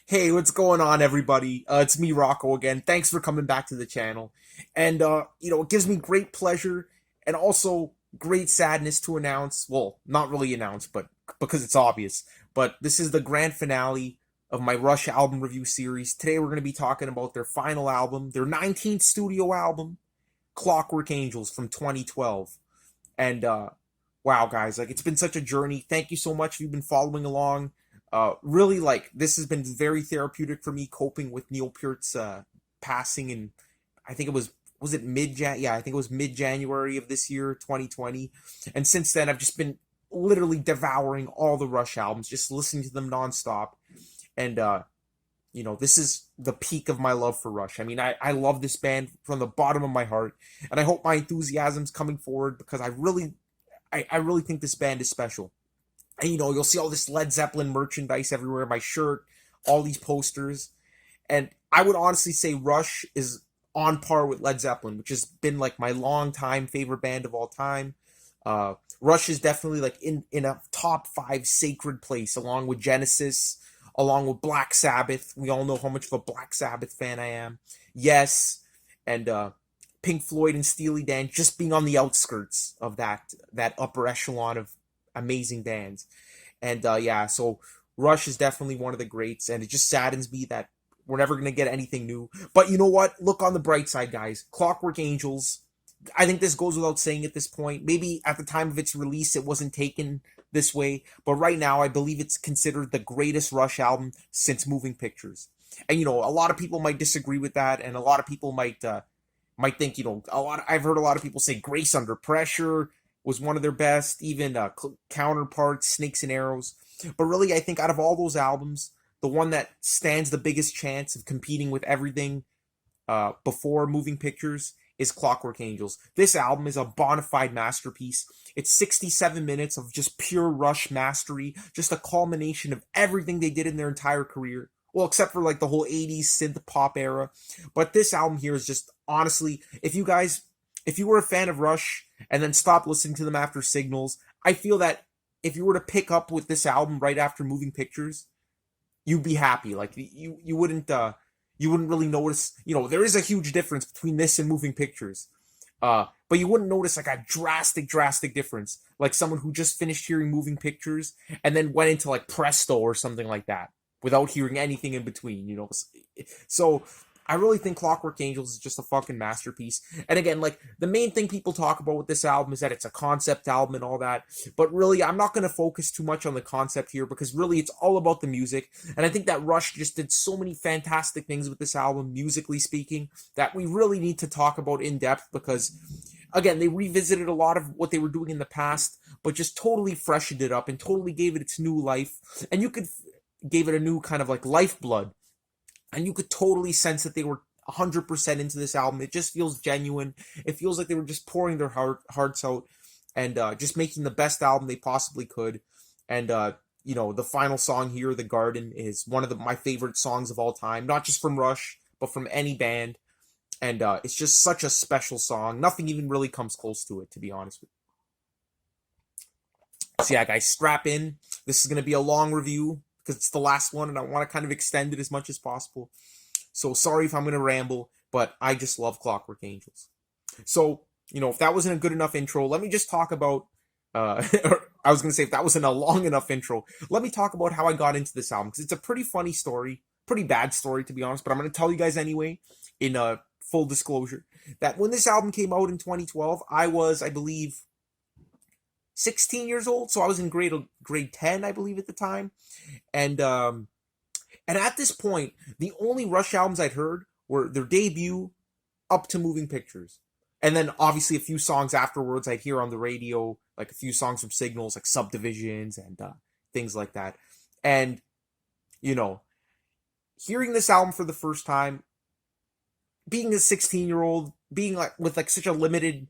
Hey, what's going on, everybody? It's me, Rocco, again. Thanks for coming back to the channel. And, it gives me great pleasure and also great sadness to announce. Well, not really announce, but because it's obvious. But this is the grand finale of my Rush album review series. Today, we're going to be talking about their final album, their 19th studio album, Clockwork Angels from 2012. And, wow, guys, like, it's been such a journey. Thank you so much if you've been following along. Really, like, this has been very therapeutic for me coping with Neil Peart's passing, and I think it was it mid-Jan? Yeah, I think it was mid-January of this year, 2020. And since then, I've just been literally devouring all the Rush albums, just listening to them nonstop. And this is the peak of my love for Rush. I mean, I love this band from the bottom of my heart, and I hope my enthusiasm's coming forward because I really think this band is special. And you'll see all this Led Zeppelin merchandise everywhere, my shirt, all these posters. And I would honestly say Rush is on par with Led Zeppelin, which has been like my long time favorite band of all time. Rush is definitely like in a top five sacred place, along with Genesis, along with Black Sabbath. We all know how much of a Black Sabbath fan I am. Yes, and Pink Floyd and Steely Dan just being on the outskirts of that upper echelon of amazing bands. And yeah, so Rush is definitely one of the greats, and it just saddens me that we're never going to get anything new. But you know what? Look on the bright side, guys. Clockwork Angels. I think this goes without saying at this point. Maybe at the time of its release, it wasn't taken this way, but right now, I believe it's considered the greatest Rush album since Moving Pictures. And a lot of people might disagree with that, and a lot of people might think, a lot. I've heard a lot of people say Grace Under Pressure was one of their best, even counterparts, Snakes and Arrows. But really, I think out of all those albums, the one that stands the biggest chance of competing with everything before Moving Pictures is Clockwork Angels. This album is a bona fide masterpiece. It's 67 minutes of just pure Rush mastery, just a culmination of everything they did in their entire career. Well, except for like the whole 80s synth pop era. But this album here is just, honestly, if you were a fan of Rush and then stopped listening to them after Signals, I feel that if you were to pick up with this album right after Moving Pictures, you'd be happy. Like you wouldn't really notice. There is a huge difference between this and Moving Pictures. But you wouldn't notice like a drastic difference. Like someone who just finished hearing Moving Pictures and then went into like Presto or something like that without hearing anything in between. So I really think Clockwork Angels is just a fucking masterpiece. And again, like, the main thing people talk about with this album is that it's a concept album and all that. But really, I'm not going to focus too much on the concept here because really it's all about the music. And I think that Rush just did so many fantastic things with this album, musically speaking, that we really need to talk about in depth because, again, they revisited a lot of what they were doing in the past, but just totally freshened it up and totally gave it its new life. And gave it a new kind of like lifeblood, and you could totally sense that they were 100% into this album. It just feels genuine. It feels like they were just pouring their hearts out and just making the best album they possibly could. And the final song here, "The Garden," is one of my favorite songs of all time, not just from Rush but from any band. And it's just such a special song. Nothing even really comes close to it, to be honest with you. So yeah, guys, strap in. This is going to be a long review because it's the last one and I want to kind of extend it as much as possible. So sorry if I'm going to ramble, but I just love Clockwork Angels. So, if that wasn't a good enough intro, let me just talk about, I was going to say, if that wasn't a long enough intro, let me talk about how I got into this album, because it's a pretty funny story, pretty bad story, to be honest, but I'm going to tell you guys anyway, in full disclosure, that when this album came out in 2012, I was, I believe, 16 years old, so I was in grade 10, I believe, at the time, and at this point, the only Rush albums I'd heard were their debut up to Moving Pictures, and then obviously a few songs afterwards I'd hear on the radio, like a few songs from Signals, like Subdivisions and things like that, and hearing this album for the first time, being a 16-year-old, being like with like such a limited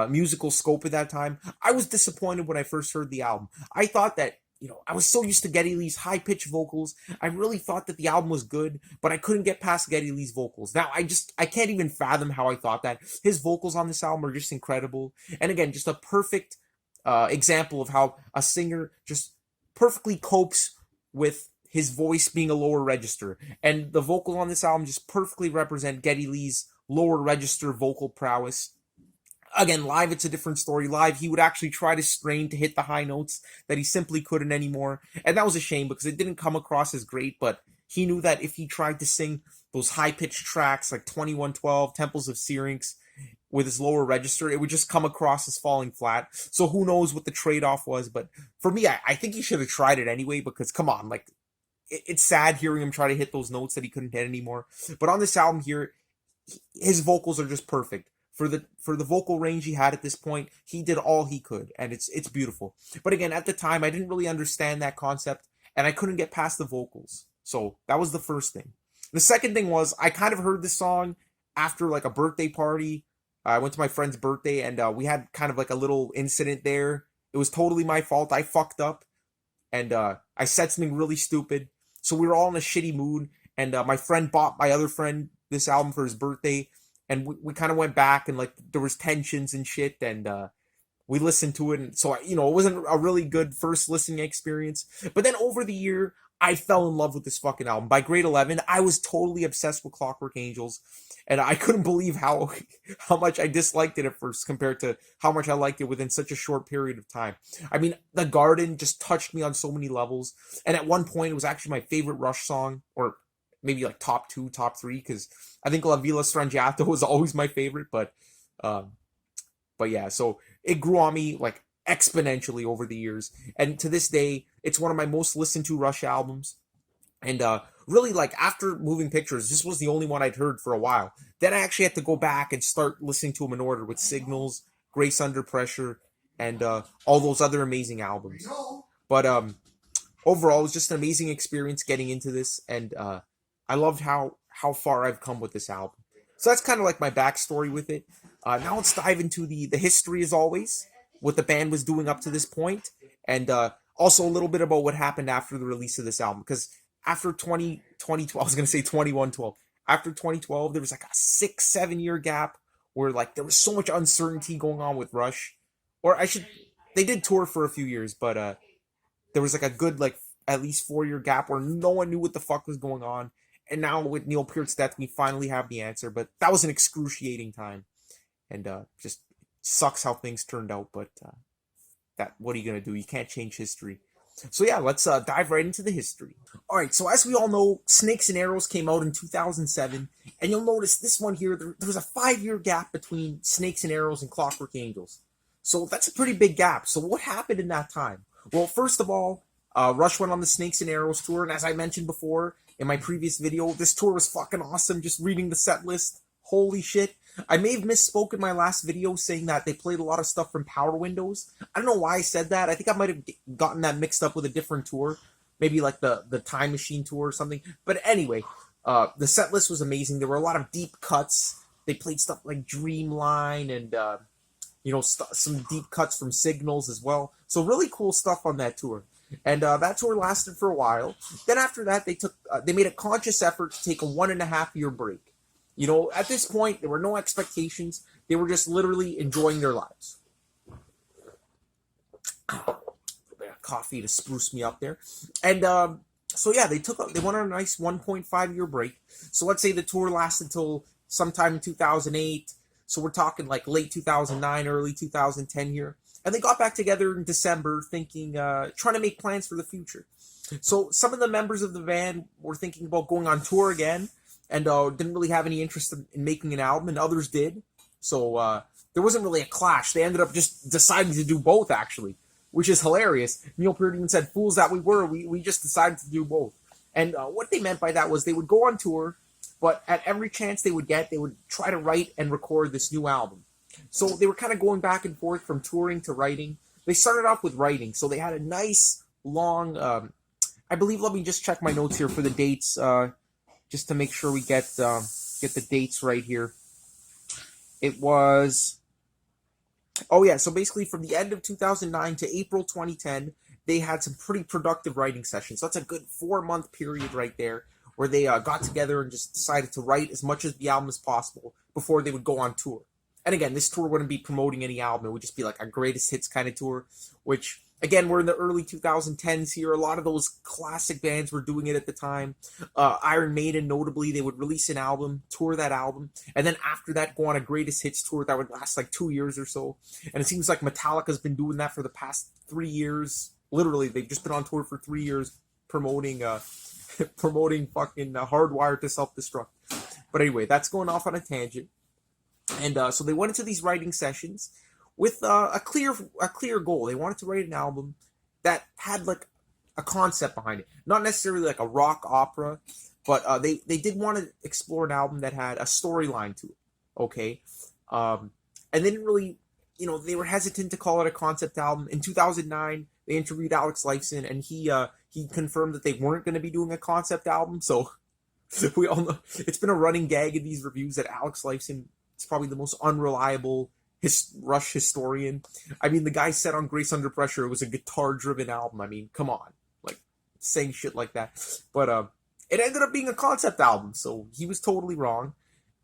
musical scope at that time, I was disappointed when I first heard the album. I thought that, I was so used to Geddy Lee's high-pitched vocals. I really thought that the album was good, but I couldn't get past Geddy Lee's vocals. Now, I can't even fathom how I thought that. His vocals on this album are just incredible. And again, just a perfect example of how a singer just perfectly copes with his voice being a lower register. And the vocal on this album just perfectly represent Geddy Lee's lower register vocal prowess. Again, live, it's a different story. Live, he would actually try to strain to hit the high notes that he simply couldn't anymore. And that was a shame because it didn't come across as great, but he knew that if he tried to sing those high-pitched tracks like 2112, Temples of Syrinx, with his lower register, it would just come across as falling flat. So who knows what the trade-off was, but for me, I think he should have tried it anyway, because come on, like, it's sad hearing him try to hit those notes that he couldn't hit anymore. But on this album here, his vocals are just perfect. For the vocal range he had at this point, he did all he could, and it's beautiful. But again, at the time, I didn't really understand that concept, and I couldn't get past the vocals. So that was the first thing. The second thing was, I kind of heard this song after like a birthday party. I went to my friend's birthday, and we had kind of like a little incident there. It was totally my fault. I fucked up, and I said something really stupid. So we were all in a shitty mood, and my friend bought my other friend this album for his birthday, and we kind of went back, and like there was tensions and shit, and we listened to it, and so it wasn't a really good first listening experience. But then over the year, I fell in love with this fucking album. By grade 11, I was totally obsessed with Clockwork Angels, and I couldn't believe how much I disliked it at first compared to how much I liked it within such a short period of time. I mean, The Garden just touched me on so many levels, and at one point, it was actually my favorite Rush song, or maybe like top 2, top 3, because I think La Villa Strangiato was always my favorite, but yeah, so it grew on me like exponentially over the years, and to this day, it's one of my most listened to Rush albums. And really, like, after Moving Pictures, this was the only one I'd heard for a while. Then I actually had to go back and start listening to them in order with Signals, Grace Under Pressure, and all those other amazing albums. But overall, it was just an amazing experience getting into this, and I loved how far I've come with this album. So that's kind of like my backstory with it. Now let's dive into the history, as always, what the band was doing up to this point, and also a little bit about what happened after the release of this album, because after 2012, I was going to say 2112. After 2012, there was like a 6-7 year gap where like there was so much uncertainty going on with Rush. They did tour for a few years, but there was like a good like at least 4-year gap where no one knew what the fuck was going on. And now with Neil Peart's death, we finally have the answer, but that was an excruciating time. And just sucks how things turned out, but what are you going to do? You can't change history. So yeah, let's dive right into the history. Alright, so as we all know, Snakes and Arrows came out in 2007, and you'll notice this one here, there was a 5-year gap between Snakes and Arrows and Clockwork Angels. So that's a pretty big gap. So what happened in that time? Well, first of all, Rush went on the Snakes and Arrows tour, and as I mentioned before in my previous video, this tour was fucking awesome, just reading the set list. Holy shit. I may have misspoke in my last video saying that they played a lot of stuff from Power Windows. I don't know why I said that. I think I might have gotten that mixed up with a different tour. Maybe like the Time Machine tour or something. But anyway, the set list was amazing. There were a lot of deep cuts. They played stuff like Dreamline and, some deep cuts from Signals as well. So really cool stuff on that tour. And that tour lasted for a while. Then after that, they made a conscious effort to take a 1.5-year break. At this point, there were no expectations. They were just literally enjoying their lives. A bit of coffee to spruce me up there. And so yeah, they went on a nice 1.5-year break. So let's say the tour lasted until sometime in 2008. So we're talking like late 2009, early 2010 here. And they got back together in December thinking, trying to make plans for the future. So some of the members of the band were thinking about going on tour again, and didn't really have any interest in making an album, and others did. So there wasn't really a clash. They ended up just deciding to do both, actually, which is hilarious. Neil Peart even said, fools that we were, we just decided to do both. And what they meant by that was they would go on tour, but at every chance they would get, they would try to write and record this new album. So they were kind of going back and forth from touring to writing. They started off with writing, so they had a nice, long, I believe, let me just check my notes here for the dates, just to make sure we get the dates right here. It was, so basically from the end of 2009 to April 2010, they had some pretty productive writing sessions. So that's a good 4-month period right there, where they got together and just decided to write as much of the album as possible before they would go on tour. And again, this tour wouldn't be promoting any album. It would just be like a greatest hits kind of tour, which, Again, we're in the early 2010s here. A lot of those classic bands were doing it at the time. Iron Maiden, notably, they would release an album, tour that album, and then after that go on a greatest hits tour that would last like 2 years or so. And it seems like Metallica's been doing that for the past 3 years. Literally, they've just been on tour for 3 years promoting promoting fucking Hardwired to Self-Destruct. But anyway, that's going off on a tangent. And so they went into these writing sessions with a clear goal. They wanted to write an album that had like a concept behind it, not necessarily like a rock opera, but they did want to explore an album that had a storyline to it. Okay, and they didn't really, they were hesitant to call it a concept album. In 2009, they interviewed Alex Lifeson, and he confirmed that they weren't going to be doing a concept album. So we all know it's been a running gag in these reviews that Alex Lifeson is probably the most unreliable Rush historian. I mean, the guy said on Grace Under Pressure it was a guitar-driven album. I mean, come on, like saying shit like that. But it ended up being a concept album, so he was totally wrong.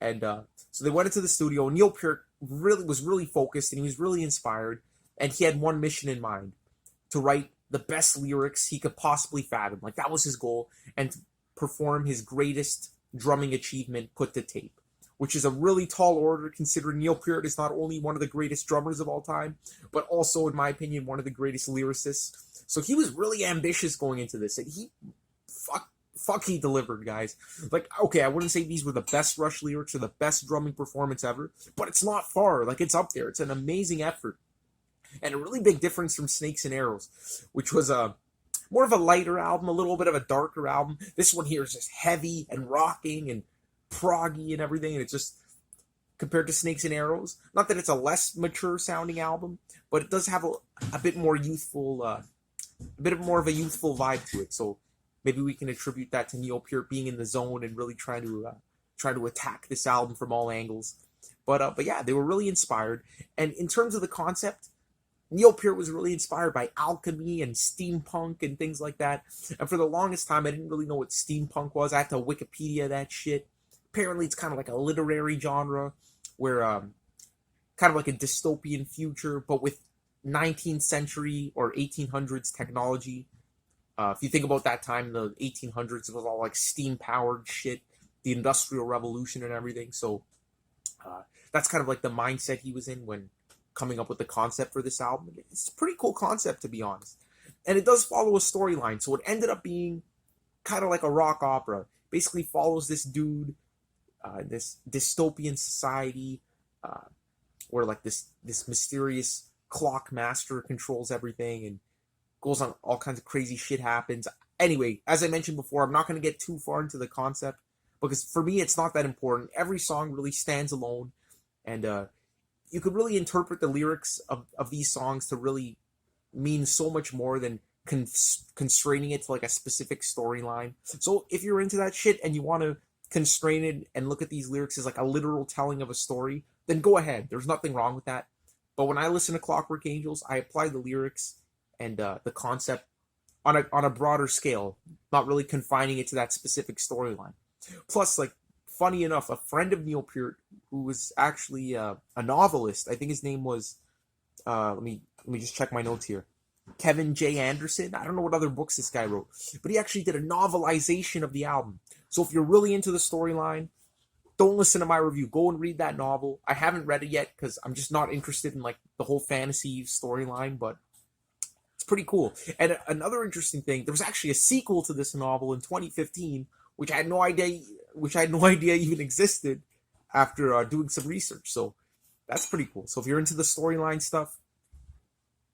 And so they went into the studio. Neil Peart was really focused, and he was really inspired, and he had one mission in mind: to write the best lyrics he could possibly fathom. Like, that was his goal, and to perform his greatest drumming achievement put to tape, which is a really tall order considering Neil Peart is not only one of the greatest drummers of all time, but also, in my opinion, one of the greatest lyricists. So he was really ambitious going into this, and he delivered, guys. Like, okay, I wouldn't say these were the best Rush lyrics or the best drumming performance ever, but it's not far. Like, it's up there. It's an amazing effort. And a really big difference from Snakes and Arrows, which was more of a lighter album, a little bit of a darker album. This one here is just heavy and rocking and proggy and everything, and it's just, compared to Snakes and Arrows, not that it's a less mature sounding album, but it does have a bit more youthful, a bit more of a youthful vibe to it. So maybe we can attribute that to Neil Peart being in the zone and really trying to attack this album from all angles. But yeah, they were really inspired. And in terms of the concept, Neil Peart was really inspired by alchemy and steampunk and things like that. And for the longest time, I didn't really know what steampunk was. I had to Wikipedia that shit. Apparently, it's kind of like a literary genre where kind of like a dystopian future, but with 19th century or 1800s technology. If you think about that time, the 1800s, it was all like steam-powered shit, the Industrial Revolution and everything. So that's kind of like the mindset he was in when coming up with the concept for this album. It's a pretty cool concept, to be honest. And it does follow a storyline. So it ended up being kind of like a rock opera. Basically follows this dude, this dystopian society, where like this mysterious clock master controls everything and goes on, all kinds of crazy shit happens. Anyway, as I mentioned before, I'm not going to get too far into the concept because for me it's not that important. Every song really stands alone, and you could really interpret the lyrics of these songs to really mean so much more than constraining it to like a specific storyline. So if you're into that shit and you want to constrain it and look at these lyrics as like a literal telling of a story, then go ahead. There's nothing wrong with that. But when I listen to Clockwork Angels, I apply the lyrics and the concept on a broader scale, not really confining it to that specific storyline. Plus, like, funny enough, a friend of Neil Peart, who was actually a novelist, I think his name was, let me just check my notes here, Kevin J. Anderson. I don't know what other books this guy wrote, but he actually did a novelization of the album. So if you're really into the storyline, don't listen to my review. Go and read that novel. I haven't read it yet because I'm just not interested in like the whole fantasy storyline, but it's pretty cool. And another interesting thing, there was actually a sequel to this novel in 2015, which I had no idea even existed after doing some research. So that's pretty cool. So if you're into the storyline stuff,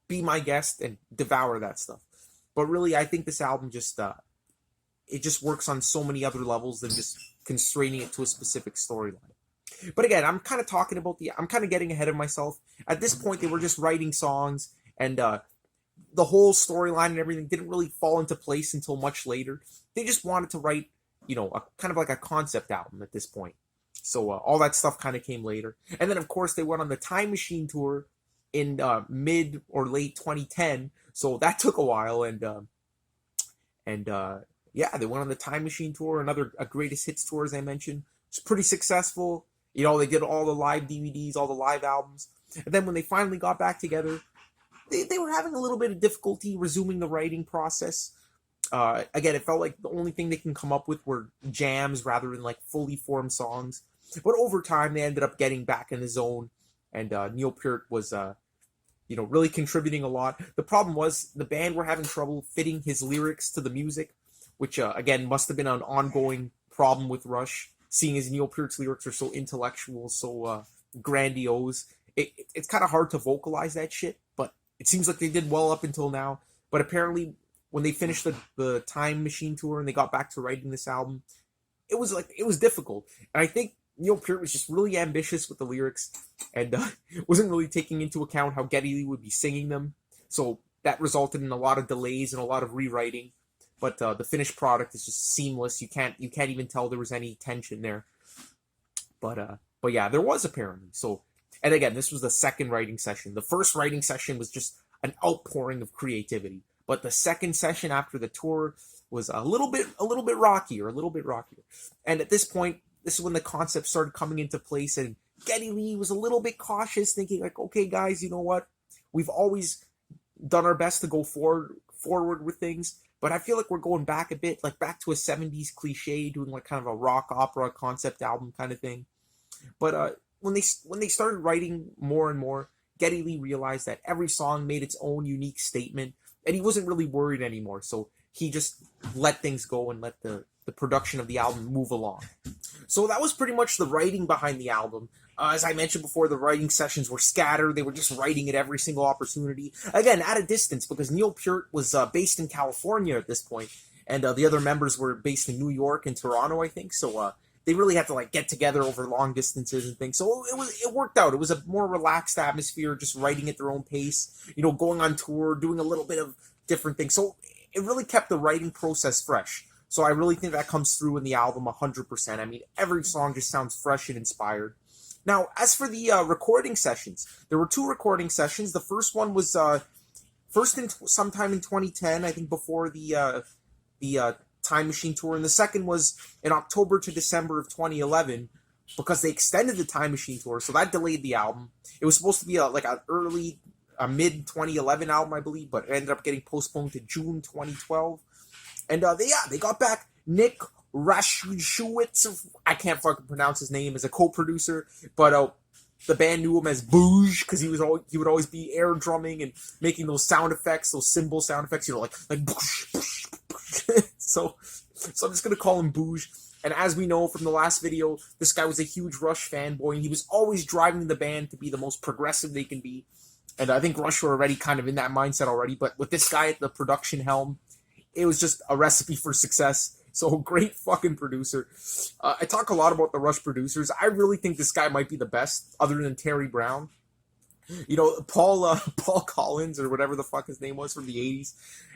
be my guest and devour that stuff. But really, I think this album just it just works on so many other levels than just constraining it to a specific storyline. But again, I'm kind of getting ahead of myself. At this point, they were just writing songs, and the whole storyline and everything didn't really fall into place until much later. They just wanted to write, a kind of like a concept album at this point. So all that stuff kind of came later. And then, of course, they went on the Time Machine tour in mid or late 2010. So that took a while, and yeah, they went on the Time Machine tour, a greatest hits tour, as I mentioned. It's pretty successful. They did all the live DVDs, all the live albums. And then when they finally got back together, they were having a little bit of difficulty resuming the writing process. Again, it felt like the only thing they can come up with were jams rather than like fully formed songs. But over time, they ended up getting back in the zone, and Neil Peart was, really contributing a lot. The problem was the band were having trouble fitting his lyrics to the music, which again must have been an ongoing problem with Rush, seeing as Neil Peart's lyrics are so intellectual, so grandiose. It's kind of hard to vocalize that shit, but it seems like they did well up until now. But apparently, when they finished the Time Machine tour and they got back to writing this album, it was difficult. And I think Neil Peart was just really ambitious with the lyrics and wasn't really taking into account how Geddy Lee would be singing them. So that resulted in a lot of delays and a lot of rewriting. But the finished product is just seamless. You can't even tell there was any tension there. But yeah, there was apparently. So, and again, this was the second writing session. The first writing session was just an outpouring of creativity. But the second session after the tour was a little bit rockier. And at this point, this is when the concept started coming into place, and Geddy Lee was a little bit cautious, thinking like, okay, guys, you know what? We've always done our best to go forward with things, but I feel like we're going back a bit, like back to a 70s cliche, doing like kind of a rock opera concept album kind of thing. But when they started writing more and more, Geddy Lee realized that every song made its own unique statement, and he wasn't really worried anymore. So he just let things go and let the production of the album move along. So that was pretty much the writing behind the album. As I mentioned before, the writing sessions were scattered. They were just writing at every single opportunity. Again, at a distance, because Neil Peart was based in California at this point, and the other members were based in New York and Toronto, I think. So they really had to like get together over long distances and things. So it worked out. It was a more relaxed atmosphere, just writing at their own pace, going on tour, doing a little bit of different things. So it really kept the writing process fresh. So I really think that comes through in the album 100%. I mean, every song just sounds fresh and inspired. Now, as for the recording sessions, there were two recording sessions. The first one was sometime in 2010, I think before the Time Machine tour, and the second was in October to December of 2011 because they extended the Time Machine tour, so that delayed the album. It was supposed to be a mid 2011 album, I believe, but it ended up getting postponed to June 2012. And they got back Nick Rashewitz, I can't fucking pronounce his name, as a co-producer, but the band knew him as Booge because he would always be air drumming and making those sound effects, those cymbal sound effects, like boosh, boosh, boosh. So I'm just gonna call him Booge. And as we know from the last video, this guy was a huge Rush fanboy, and he was always driving the band to be the most progressive they can be. And I think Rush were already kind of in that mindset already, but with this guy at the production helm, it was just a recipe for success. So great fucking producer. I talk a lot about the Rush producers. I really think this guy might be the best, other than Terry Brown. Paul Collins, or whatever the fuck his name was, from the 80s.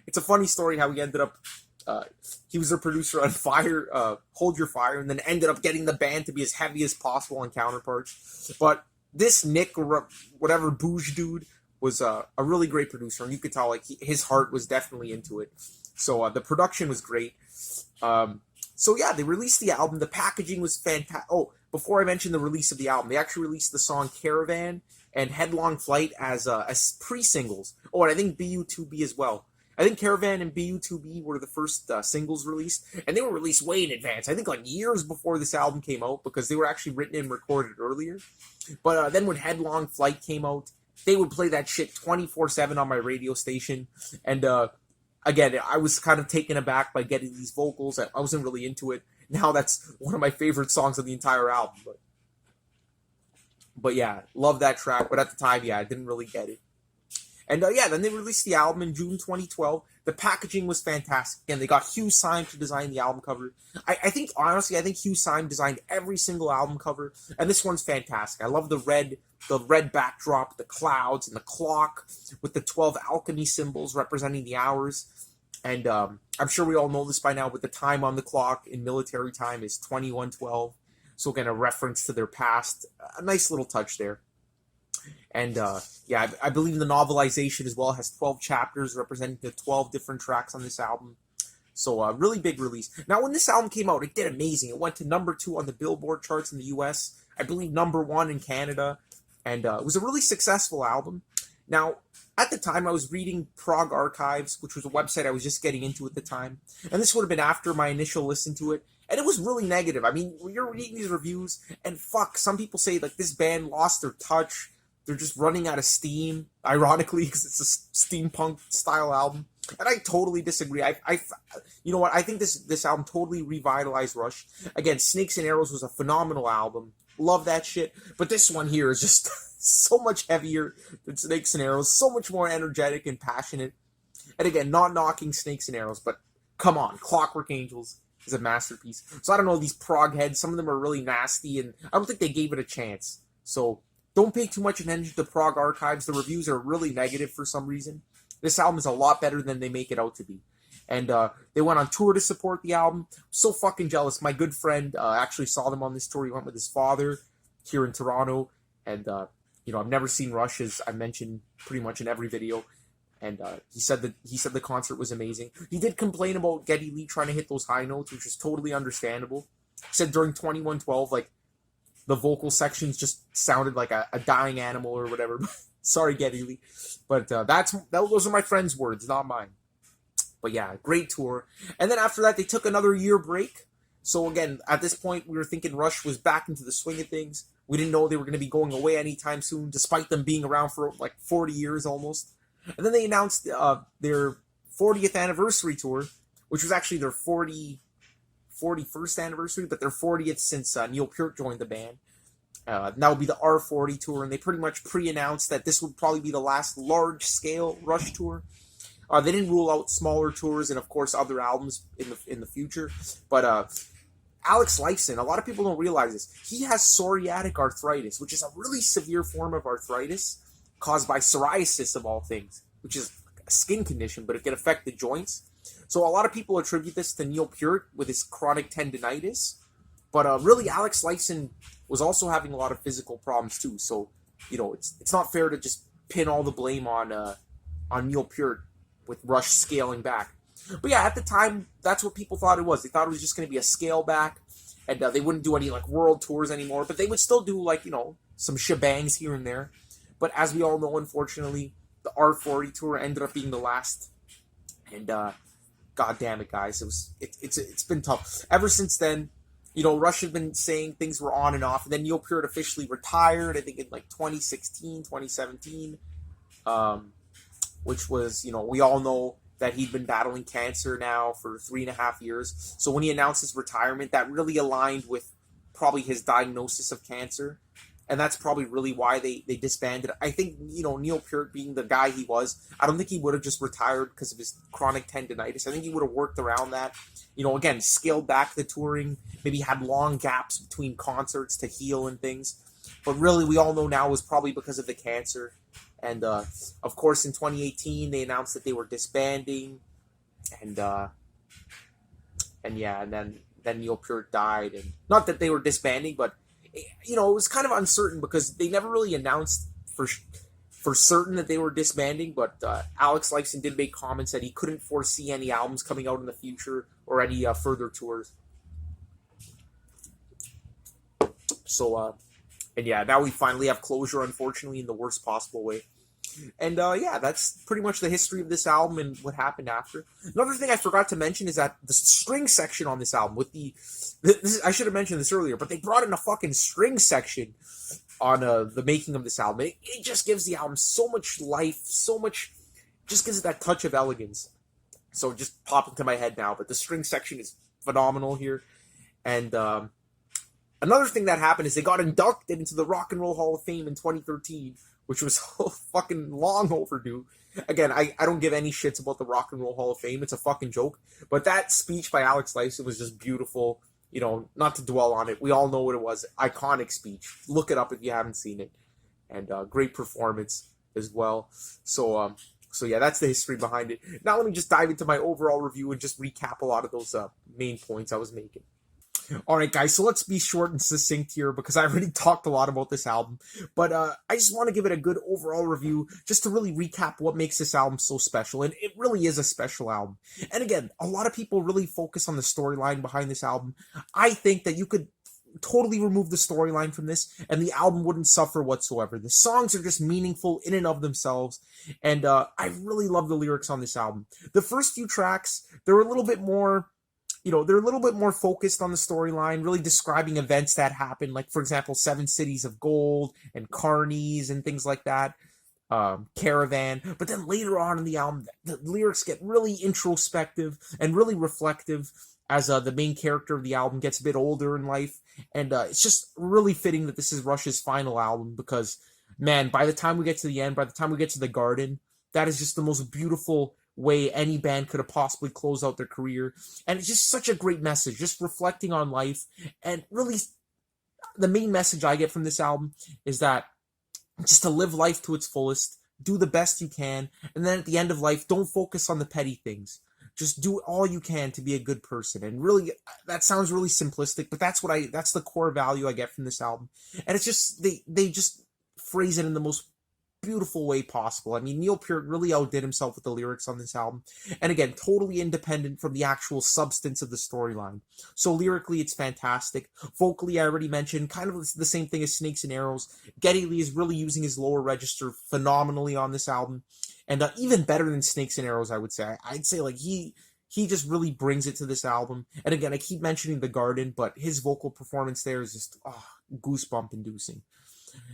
It's a funny story how he ended up, he was a producer on Hold Your Fire, and then ended up getting the band to be as heavy as possible on Counterparts. But this Nick, whatever Booge dude, was a really great producer, and you could tell his heart was definitely into it. So the production was great. So yeah, they released the album. The packaging was fantastic. Oh, before I mention the release of the album, they actually released the song Caravan and Headlong Flight as pre-singles. Oh, and I think BU2B as well. I think Caravan and BU2B were the first singles released, and they were released way in advance. I think like years before this album came out, because they were actually written and recorded earlier. But then when Headlong Flight came out, they would play that shit 24/7 on my radio station, and again, I was kind of taken aback by getting these vocals. I wasn't really into it. Now that's one of my favorite songs of the entire album. But yeah, love that track. But at the time, yeah, I didn't really get it. And then they released the album in June 2012. The packaging was fantastic. Again, they got Hugh Syme to design the album cover. I think Hugh Syme designed every single album cover, and this one's fantastic. I love the red backdrop, the clouds, and the clock with the 12 alchemy symbols representing the hours. And I'm sure we all know this by now, but the time on the clock in military time is 2112. So again, a reference to their past. A nice little touch there. And I believe the novelization as well has 12 chapters representing the 12 different tracks on this album. So a really big release. Now, when this album came out, it did amazing. It went to #2 on the Billboard charts in the US. I believe #1 in Canada. And it was a really successful album. Now, at the time, I was reading Prog Archives, which was a website I was just getting into at the time, and this would have been after my initial listen to it, and it was really negative. I mean, when you're reading these reviews, and fuck, some people say, like, this band lost their touch, they're just running out of steam, ironically, because it's a steampunk-style album, and I totally disagree. You know what, I think this album totally revitalized Rush. Again, Snakes and Arrows was a phenomenal album, love that shit, but this one here is just so much heavier than Snakes and Arrows, so much more energetic and passionate. And again, not knocking Snakes and Arrows, but come on, Clockwork Angels is a masterpiece. So I don't know, these prog heads, some of them are really nasty, and I don't think they gave it a chance. So don't pay too much attention to Prog Archives. The reviews are really negative for some reason. This album is a lot better than they make it out to be. And they went on tour to support the album. So fucking jealous. My good friend actually saw them on this tour. He went with his father here in Toronto. And, you know, I've never seen Rush, as I mentioned pretty much in every video. And he said the concert was amazing. He did complain about Geddy Lee trying to hit those high notes, which is totally understandable. He said during 2112, like, the vocal sections just sounded like a dying animal or whatever. Sorry, Geddy Lee. But those are my friend's words, not mine. But yeah, great tour. And then after that, they took another year break. So again, at this point, we were thinking Rush was back into the swing of things. We didn't know they were going to be going away anytime soon, despite them being around for like 40 years almost. And then they announced their 40th anniversary tour, which was actually their 41st anniversary, but their 40th since Neil Peart joined the band. That would be the R40 tour, and they pretty much pre-announced that this would probably be the last large-scale Rush tour. They didn't rule out smaller tours and, of course, other albums in the future. But Alex Lifeson, a lot of people don't realize this. He has psoriatic arthritis, which is a really severe form of arthritis caused by psoriasis, of all things, which is a skin condition, but it can affect the joints. So a lot of people attribute this to Neil Peart with his chronic tendinitis. But really, Alex Lifeson was also having a lot of physical problems, too. So, you know, it's not fair to just pin all the blame on Neil Peart, with Rush scaling back. But yeah, at the time, that's what people thought it was. They thought it was just going to be a scale back, and they wouldn't do any, like, world tours anymore, but they would still do, like, you know, some shebangs here and there. But as we all know, unfortunately, the R40 tour ended up being the last, and god damn it, guys, it's been tough. Ever since then, you know, Rush had been saying things were on and off, and then Neil Peart officially retired, I think in, like, 2016, 2017, which was, you know, we all know that he'd been battling cancer now for 3.5 years. So when he announced his retirement, that really aligned with probably his diagnosis of cancer. And that's probably really why they disbanded. I think, you know, Neil Peart being the guy he was, I don't think he would have just retired because of his chronic tendinitis. I think he would have worked around that. You know, again, scaled back the touring, maybe had long gaps between concerts to heal and things. But really, we all know now it was probably because of the cancer. And, of course, in 2018, they announced that they were disbanding. And then Neil Peart died. And not that they were disbanding, but, you know, it was kind of uncertain because they never really announced for certain that they were disbanding. But Alex Lifeson did make comments that he couldn't foresee any albums coming out in the future or any further tours. So, and yeah, now we finally have closure, unfortunately, in the worst possible way. And yeah, that's pretty much the history of this album and what happened after. Another thing I forgot to mention is that the string section on this album, with I should have mentioned this earlier, but they brought in a fucking string section on the making of this album. It just gives the album so much life, just gives it that touch of elegance. So it just popped into my head now, but the string section is phenomenal here. And another thing that happened is they got inducted into the Rock and Roll Hall of Fame in 2013, which was so fucking long overdue. Again, I don't give any shits about the Rock and Roll Hall of Fame. It's a fucking joke. But that speech by Alex Lifeson was just beautiful. You know, not to dwell on it. We all know what it was. Iconic speech. Look it up if you haven't seen it. And great performance as well. So yeah, that's the history behind it. Now let me just dive into my overall review and just recap a lot of those main points I was making. Alright guys, so let's be short and succinct here because I already talked a lot about this album. But I just want to give it a good overall review just to really recap what makes this album so special. And it really is a special album. And again, a lot of people really focus on the storyline behind this album. I think that you could totally remove the storyline from this, and the album wouldn't suffer whatsoever. The songs are just meaningful in and of themselves, and I really love the lyrics on this album. The first few tracks, they're a little bit more, they're a little bit more focused on the storyline, really describing events that happen, like, for example, Seven Cities of Gold and Carnies and things like that. Caravan. But then later on in the album, the lyrics get really introspective and really reflective as the main character of the album gets a bit older in life. And it's just really fitting that this is Rush's final album, because, man, by the time we get to the end, by the time we get to the Garden, that is just the most beautiful way any band could have possibly closed out their career. And it's just such a great message, just reflecting on life. And really, the main message I get from this album is that just to live life to its fullest, do the best you can, and then at the end of life, don't focus on the petty things. Just do all you can to be a good person. And really, that sounds really simplistic, but that's the core value I get from this album. And it's just, they just phrase it in the most beautiful way possible. I mean, Neil Peart really outdid himself with the lyrics on this album. And again, totally independent from the actual substance of the storyline. So lyrically, it's fantastic. Vocally, I already mentioned, kind of the same thing as Snakes and Arrows. Geddy Lee is really using his lower register phenomenally on this album. And even better than Snakes and Arrows, I would say. I'd say, like, he just really brings it to this album. And again, I keep mentioning The Garden, but his vocal performance there is just goosebump inducing.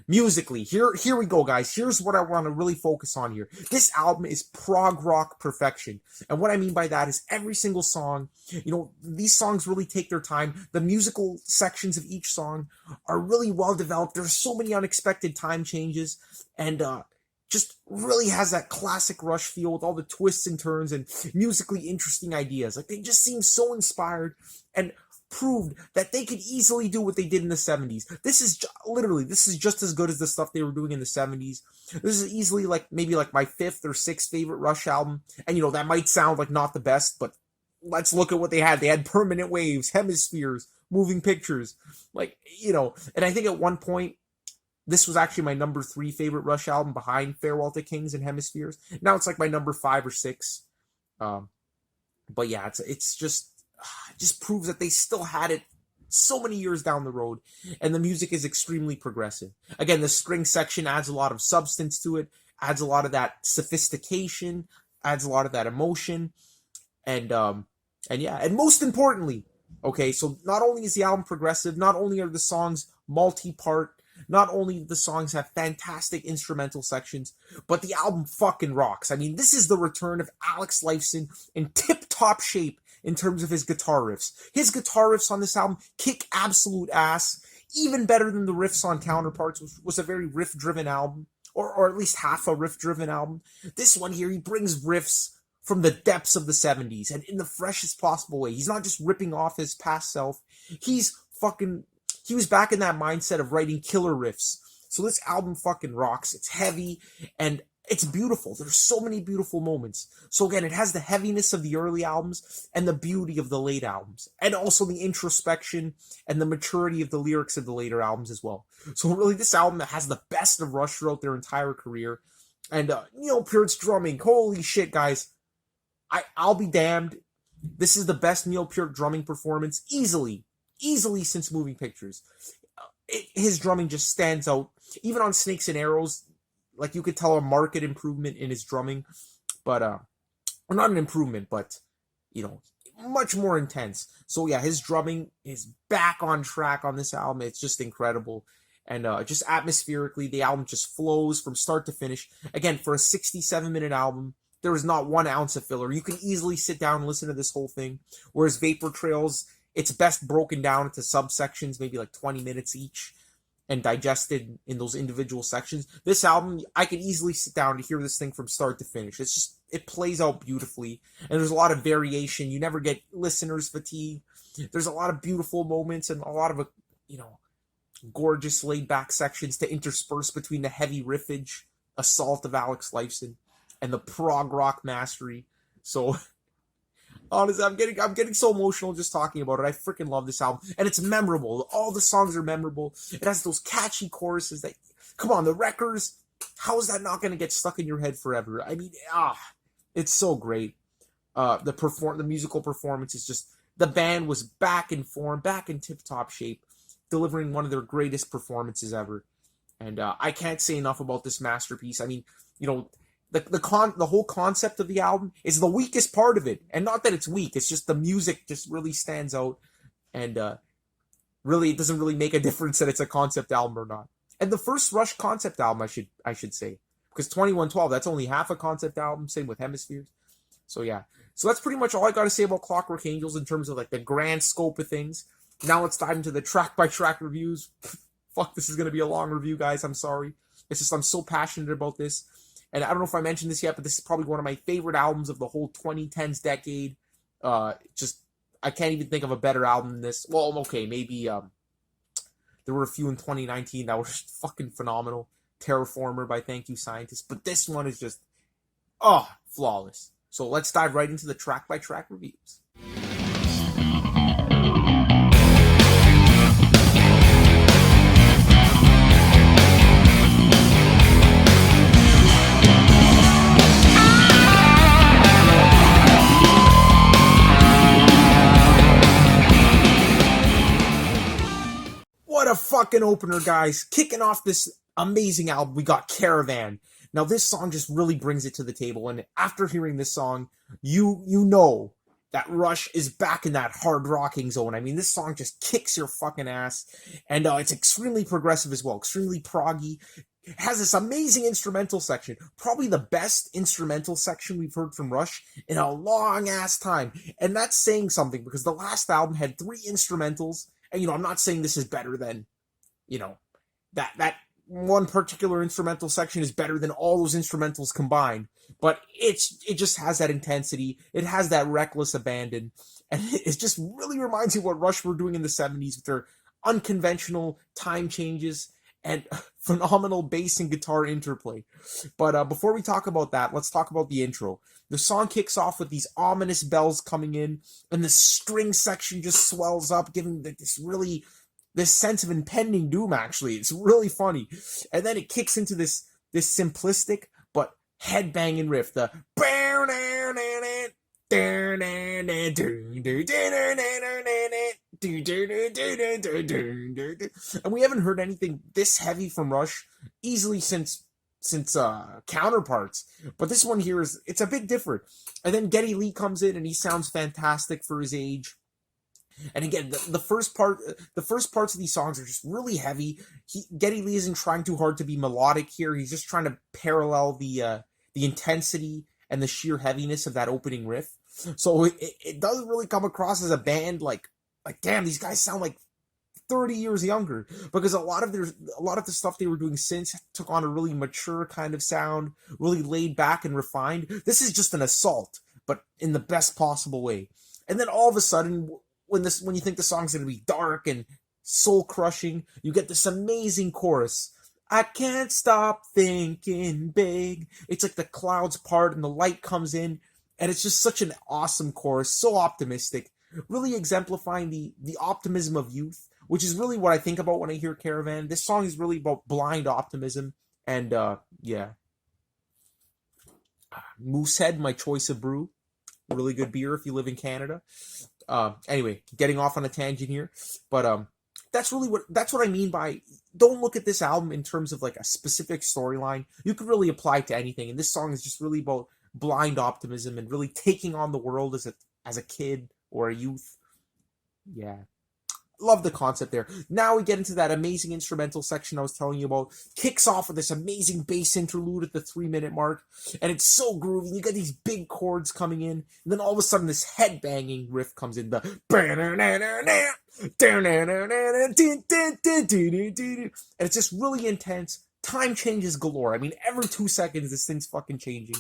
Musically, here we go, guys. Here's what I want to really focus on here. This album is prog rock perfection. And what I mean by that is every single song, these songs really take their time. The musical sections of each song are really well developed. There's so many unexpected time changes, and just really has that classic Rush feel with all the twists and turns and musically interesting ideas. Like, they just seem so inspired and proved that they could easily do what they did in the 70s. This is just as good as the stuff they were doing in the 70s. This is easily maybe my fifth or sixth favorite Rush album. And that might sound like not the best, but let's look at what they had. They had Permanent Waves, Hemispheres, Moving Pictures. And I think at one point, this was actually my number 3 favorite Rush album behind Farewell to Kings and Hemispheres. Now it's like my number 5 or 6. But yeah, it's just proves that they still had it so many years down the road, and the music is extremely progressive. Again, the string section adds a lot of substance to it, adds a lot of that sophistication, adds a lot of that emotion, and most importantly, okay, so not only is the album progressive, not only are the songs multi-part, not only the songs have fantastic instrumental sections, but the album fucking rocks. I mean, this is the return of Alex Lifeson in tip-top shape in terms of his guitar riffs. His guitar riffs on this album kick absolute ass, even better than the riffs on Counterparts, which was a very riff-driven album, or at least half a riff-driven album. This one here, he brings riffs from the depths of the 70s, and in the freshest possible way. He's not just ripping off his past self. He was back in that mindset of writing killer riffs. So this album fucking rocks. It's heavy, and it's beautiful. There's so many beautiful moments. So again, it has the heaviness of the early albums and the beauty of the late albums, and also the introspection and the maturity of the lyrics of the later albums as well. So really, this album has the best of Rush throughout their entire career. And Neil Peart's drumming, holy shit, guys. I'll be damned. This is the best Neil Peart drumming performance easily since Moving Pictures. His drumming just stands out. Even on Snakes and Arrows, like, you could tell a marked improvement in his drumming, but not an improvement, but much more intense. So yeah, his drumming is back on track on this album. It's just incredible. And just atmospherically, the album just flows from start to finish. Again, for a 67-minute album, there is not 1 ounce of filler. You can easily sit down and listen to this whole thing. Whereas Vapor Trails, it's best broken down into subsections, maybe like 20 minutes each, and digested in those individual sections. This album, I could easily sit down to hear this thing from start to finish. It plays out beautifully, and there's a lot of variation. You never get listener's fatigue. There's a lot of beautiful moments and a lot of, gorgeous laid-back sections to intersperse between the heavy riffage, assault of Alex Lifeson, and the prog rock mastery. So honestly, I'm getting so emotional just talking about it. I freaking love this album, and it's memorable. All the songs are memorable. It has those catchy choruses that, come on, the Wreckers. How is that not going to get stuck in your head forever? I mean, it's so great. The musical performance is just, the band was back in form, back in tip-top shape, delivering one of their greatest performances ever. And I can't say enough about this masterpiece. I mean, you know, the whole concept of the album is the weakest part of it, and not that it's weak. It's just the music just really stands out, and really it doesn't really make a difference that it's a concept album or not. And the first Rush concept album, I should say, because 2112, that's only half a concept album. Same with Hemispheres. So yeah, so that's pretty much all I got to say about Clockwork Angels in terms of like the grand scope of things. Now let's dive into the track by track reviews. Fuck, this is gonna be a long review, guys. I'm sorry. It's just I'm so passionate about this. And I don't know if I mentioned this yet, but this is probably one of my favorite albums of the whole 2010s decade. Just I can't even think of a better album than this. Well, okay, maybe there were a few in 2019 that were just fucking phenomenal. Terraformer by Thank You Scientist, but this one is just flawless. So let's dive right into the track by track reviews. What a fucking opener, guys. Kicking off this amazing album, we got Caravan. Now, this song just really brings it to the table, and after hearing this song, you know that Rush is back in that hard rocking zone. I mean, this song just kicks your fucking ass, and it's extremely progressive as well, extremely proggy. It has this amazing instrumental section, probably the best instrumental section we've heard from Rush in a long-ass time, and that's saying something, because the last album had 3 instrumentals. And, I'm not saying this is better than, that one particular instrumental section is better than all those instrumentals combined. But it just has that intensity. It has that reckless abandon. And it just really reminds you what Rush were doing in the 70s with their unconventional time changes and phenomenal bass and guitar interplay. But before we talk about that, let's talk about the intro. The song kicks off with these ominous bells coming in, and the string section just swells up, giving this sense of impending doom, actually. It's really funny. And then it kicks into this simplistic but headbanging riff, the and we haven't heard anything this heavy from Rush easily since Counterparts, but this one here it's a bit different. And then Geddy Lee comes in and he sounds fantastic for his age. And again, the first parts of these songs are just really heavy. Geddy Lee isn't trying too hard to be melodic here. He's just trying to parallel the intensity and the sheer heaviness of that opening riff. So it doesn't really come across as a band like damn, these guys sound like 30 years younger, because a lot of the stuff they were doing since took on a really mature kind of sound, really laid back and refined. This is just an assault, but in the best possible way. And then all of a sudden, when you think the song's going to be dark and soul crushing, you get this amazing chorus. I can't stop thinking big. It's like the clouds part and the light comes in, and it's just such an awesome chorus, so optimistic, really exemplifying the optimism of youth, which is really what I think about when I hear Caravan. This song is really about blind optimism, and yeah. Moosehead, my choice of brew. Really good beer if you live in Canada. Anyway, getting off on a tangent here, but that's what I mean by don't look at this album in terms of like a specific storyline. You could really apply it to anything, and this song is just really about blind optimism and really taking on the world as a kid or a youth. Yeah. Love the concept there. Now we get into that amazing instrumental section I was telling you about. Kicks off with this amazing bass interlude at the 3-minute mark. And it's so groovy. You get these big chords coming in. And then all of a sudden this headbanging riff comes in. And it's just really intense. Time changes galore. I mean, every 2 seconds this thing's fucking changing.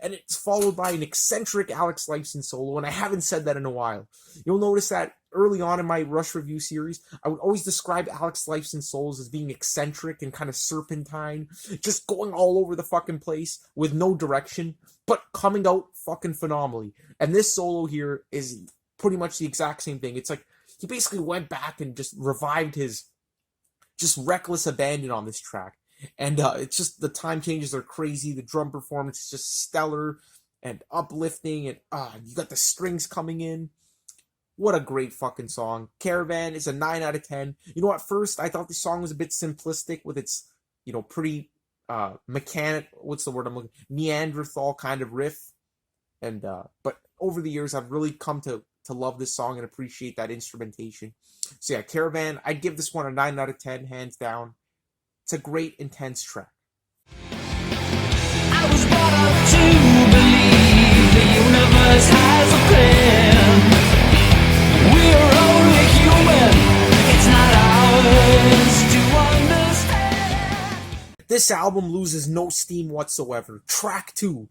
And it's followed by an eccentric Alex Lifeson solo, and I haven't said that in a while. You'll notice that early on in my Rush review series, I would always describe Alex Lifeson solos as being eccentric and kind of serpentine, just going all over the fucking place with no direction, but coming out fucking phenomenally. And this solo here is pretty much the exact same thing. It's like he basically went back and just revived his just reckless abandon on this track. And it's just the time changes are crazy. The drum performance is just stellar and uplifting. And you got the strings coming in. What a great fucking song. Caravan is a 9 out of 10. You know, at first I thought the song was a bit simplistic with its, pretty mechanic, what's the word I'm looking, Neanderthal kind of riff. And but over the years I've really come to love this song and appreciate that instrumentation. So yeah, Caravan, I'd give this one a 9 out of 10, hands down. It's a great, intense track. I was brought up to believe the universe has a plan. We're only human, it's not ours to understand. This album loses no steam whatsoever. Track 2,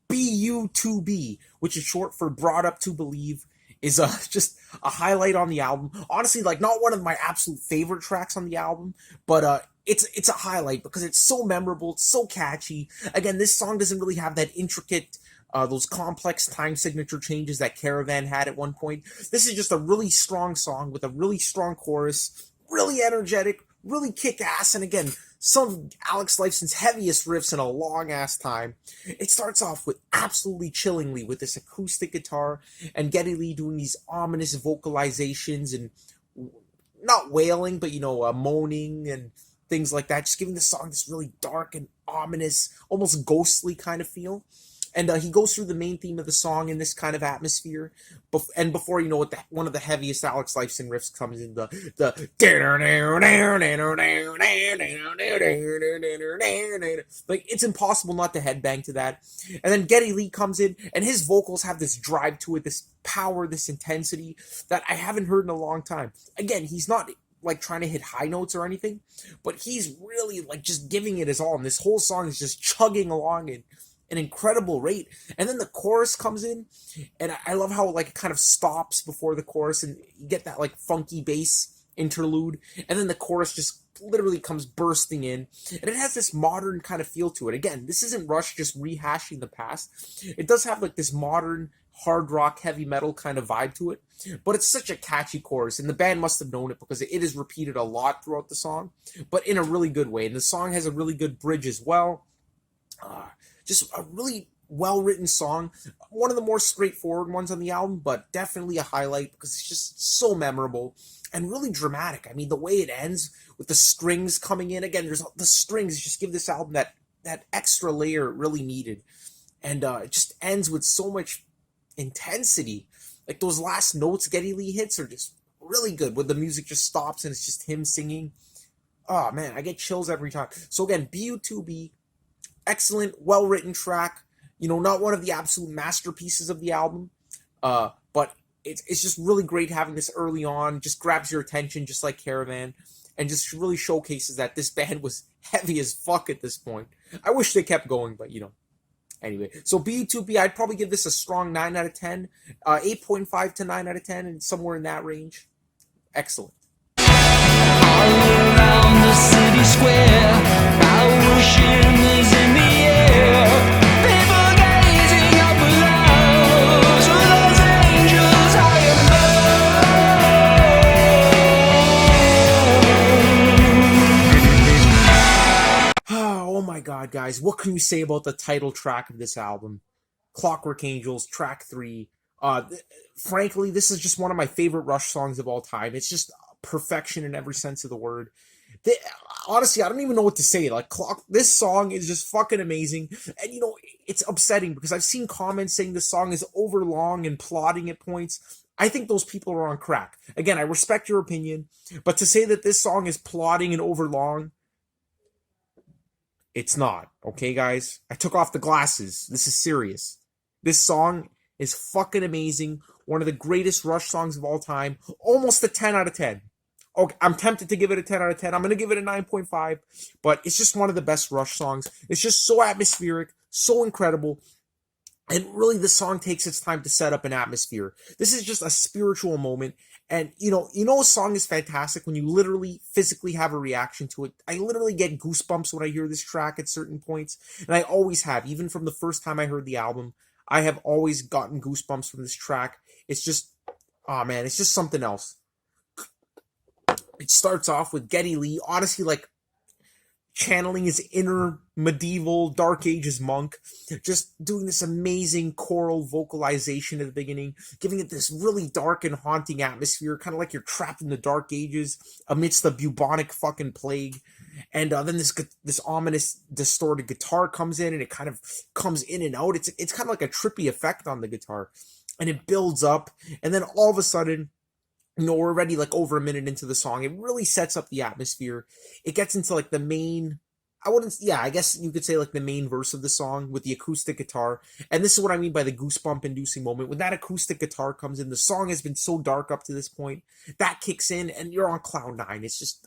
BU2B, which is short for Brought Up to Believe, is just a highlight on the album. Honestly, like, not one of my absolute favorite tracks on the album, but it's a highlight because it's so memorable, it's so catchy. Again, this song doesn't really have that intricate, those complex time signature changes that Caravan had at one point. This is just a really strong song with a really strong chorus, really energetic, really kick-ass, and again, some of Alex Lifeson's heaviest riffs in a long-ass time. It starts off with absolutely chillingly with this acoustic guitar and Geddy Lee doing these ominous vocalizations and not wailing, but, moaning and things like that, just giving the song this really dark and ominous, almost ghostly kind of feel. And he goes through the main theme of the song in this kind of atmosphere. And before you know it, one of the heaviest Alex Lifeson riffs comes in, the like, it's impossible not to headbang to that. And then Geddy Lee comes in, and his vocals have this drive to it, this power, this intensity that I haven't heard in a long time. Again, he's not like trying to hit high notes or anything, but he's really like just giving it his all. And this whole song is just chugging along at an incredible rate. And then the chorus comes in, and I love how like it kind of stops before the chorus, and you get that like funky bass interlude, and then the chorus just literally comes bursting in, and it has this modern kind of feel to it. Again, this isn't Rush just rehashing the past. It does have like this modern hard rock, heavy metal kind of vibe to it, but it's such a catchy chorus, and the band must have known it because it is repeated a lot throughout the song, but in a really good way. And the song has a really good bridge as well. Just a really well-written song. One of the more straightforward ones on the album, but definitely a highlight because it's just so memorable and really dramatic. I mean, the way it ends with the strings coming in. Again, there's the strings just give this album that extra layer it really needed. And it just ends with so much intensity. Like, those last notes Geddy Lee hits are just really good, where the music just stops and it's just him singing. Oh, man, I get chills every time. So again, BU2B, excellent, well-written track. Not one of the absolute masterpieces of the album, but it's just really great having this early on. Just grabs your attention, just like Caravan, and just really showcases that this band was heavy as fuck at this point. I wish they kept going, but Anyway, so B2B, I'd probably give this a strong 9 out of 10, 8.5 to 9 out of 10, and somewhere in that range. Excellent. All around the city square, our shimmers in the air. People gazing up below to those angels high above. Oh my god, guys, what can you say about the title track of this album? Clockwork Angels, track 3. Frankly, this is just one of my favorite Rush songs of all time. It's just perfection in every sense of the word. Honestly, I don't even know what to say. Like, this song is just fucking amazing. And, it's upsetting because I've seen comments saying this song is overlong and plotting at points. I think those people are on crack. Again, I respect your opinion, but to say that this song is plotting and overlong, it's not. Okay, guys? I took off the glasses. This is serious. This song is fucking amazing. One of the greatest Rush songs of all time. Almost a 10 out of 10. Okay, I'm tempted to give it a 10 out of 10. I'm going to give it a 9.5. But it's just one of the best Rush songs. It's just so atmospheric, so incredible. And really, the song takes its time to set up an atmosphere. This is just a spiritual moment. And, a song is fantastic when you literally physically have a reaction to it. I literally get goosebumps when I hear this track at certain points. And I always have, even from the first time I heard the album. I have always gotten goosebumps from this track. It's just, oh man, it's just something else. It starts off with Geddy Lee, honestly, like, channeling his inner medieval Dark Ages monk, just doing this amazing choral vocalization at the beginning, giving it this really dark and haunting atmosphere, kind of like you're trapped in the Dark Ages amidst the bubonic fucking plague. And then this ominous distorted guitar comes in, and it kind of comes in and out. It's kind of like a trippy effect on the guitar, and it builds up, and then all of a sudden, we're already like over a minute into the song. It really sets up the atmosphere. It gets into like the main, I guess you could say like the main verse of the song with the acoustic guitar. And this is what I mean by the goosebump inducing moment. When that acoustic guitar comes in, the song has been so dark up to this point. That kicks in and you're on cloud nine. It's just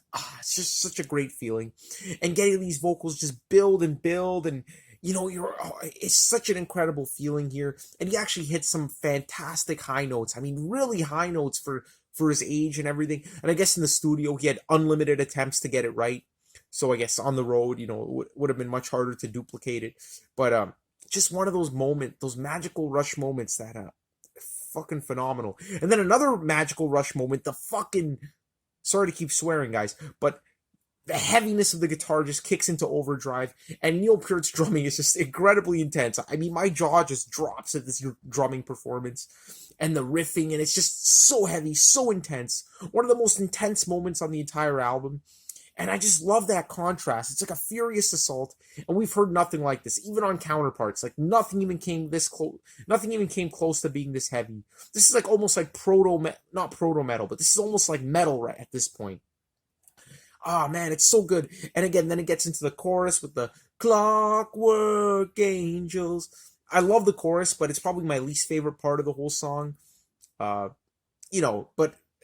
such a great feeling. And getting these vocals just build and build, and it's such an incredible feeling here. And he actually hits some fantastic high notes. I mean, really high notes for his age and everything. And I guess in the studio, he had unlimited attempts to get it right. So I guess on the road, it would have been much harder to duplicate it. But just one of those moments, those magical Rush moments that fucking phenomenal. And then another magical Rush moment, sorry to keep swearing, guys, but the heaviness of the guitar just kicks into overdrive, and Neil Peart's drumming is just incredibly intense. I mean, my jaw just drops at this drumming performance, and the riffing, and it's just so heavy, so intense. One of the most intense moments on the entire album, and I just love that contrast. It's like a furious assault, and we've heard nothing like this, even on Counterparts. Like, nothing even came this close. Nothing even came close to being this heavy. This is like almost like not proto metal, but this is almost like metal right at this point. Oh man, it's so good. And again, then it gets into the chorus with the Clockwork Angels. I love the chorus, but it's probably my least favorite part of the whole song. But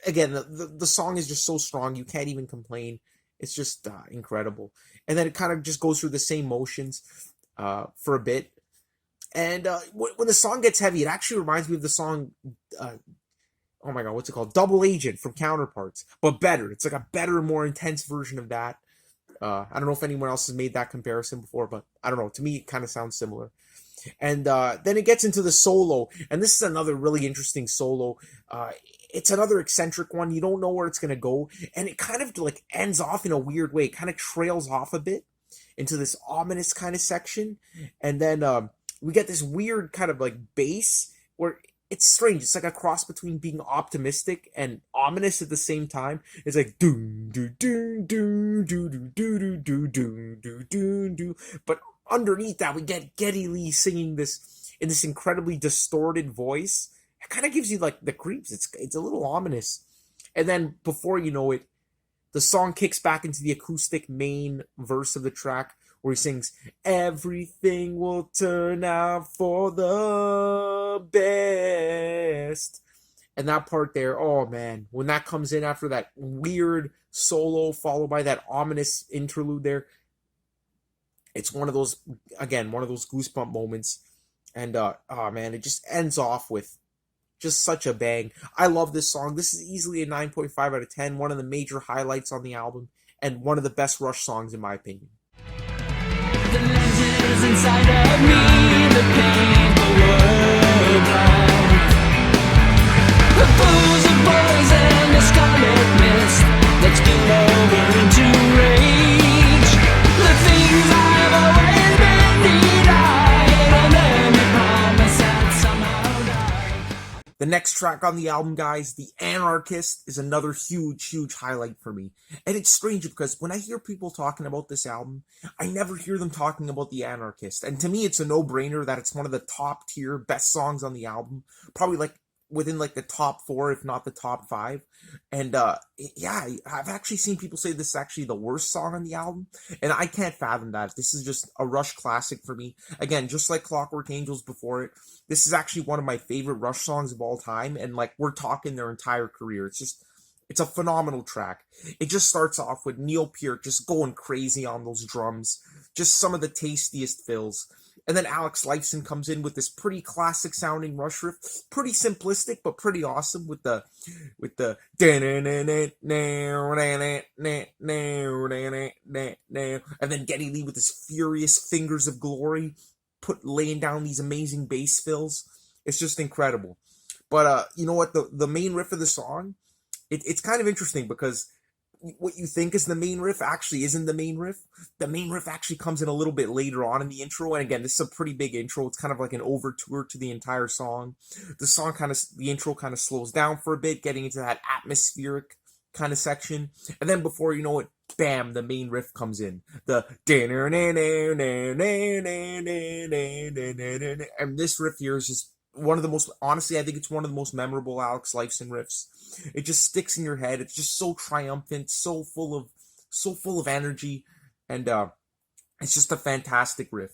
again, the song is just so strong, you can't even complain. It's just incredible. And then it kind of just goes through the same motions for a bit. And when the song gets heavy, it actually reminds me of the song oh my god, what's it called? Double Agent from Counterparts, but better. It's like a better, more intense version of that. I don't know if anyone else has made that comparison before, but I don't know. To me, it kind of sounds similar. And then it gets into the solo, and this is another really interesting solo. It's another eccentric one. You don't know where it's going to go, and it kind of like ends off in a weird way. It kind of trails off a bit into this ominous kind of section, and then we get this weird kind of like bass where it's strange. It's like a cross between being optimistic and ominous at the same time. It's like doom doo doom doom doo doo doo doo doo doom doo doom doo. But underneath that, we get Geddy Lee singing this in this incredibly distorted voice. It kind of gives you like the creeps. It's a little ominous. And then before you know it, the song kicks back into the acoustic main verse of the track, where he sings, "Everything will turn out for the best." And that part there, oh man, when that comes in after that weird solo followed by that ominous interlude there, it's one of those goosebump moments. And oh man, it just ends off with just such a bang. I love this song. This is easily a 9.5 out of 10, one of the major highlights on the album, and one of the best Rush songs in my opinion. The lenses inside of me, the pain, the word blind. The pools of poison, the scarlet mist that spill over into rage. The things I've always been denied, and then you promise that somehow die. The next track on the album, guys, The Anarchist, is another huge highlight for me. And it's strange because when I hear people talking about this album, I never hear them talking about The Anarchist. And to me, it's a no-brainer that it's one of the top tier best songs on the album. Probably like within like the top 4, if not the top 5. And yeah, I've actually seen people say this is actually the worst song on the album, and I can't fathom that. This is just a Rush classic for me. Again, just like Clockwork Angels before it, this is actually one of my favorite Rush songs of all time, and like we're talking their entire career. It's a phenomenal track. It just starts off with Neil Peart just going crazy on those drums, just some of the tastiest fills. And then Alex Lifeson comes in with this pretty classic sounding Rush riff, pretty simplistic but pretty awesome with the and then Geddy Lee with his furious fingers of glory, laying down these amazing bass fills. It's just incredible. But you know what? The main riff of the song, it's kind of interesting because what you think is the main riff actually isn't the main riff. The main riff actually comes in a little bit later on in the intro, and again, this is a pretty big intro. It's kind of like an overture to the entire song. The intro kind of slows down for a bit, getting into that atmospheric kind of section, and then before you know it, bam, the main riff comes in. And this riff here is just one of the most, honestly, I think it's one of the most memorable Alex Lifeson riffs. It just sticks in your head. It's just so triumphant, so full of energy, and it's just a fantastic riff.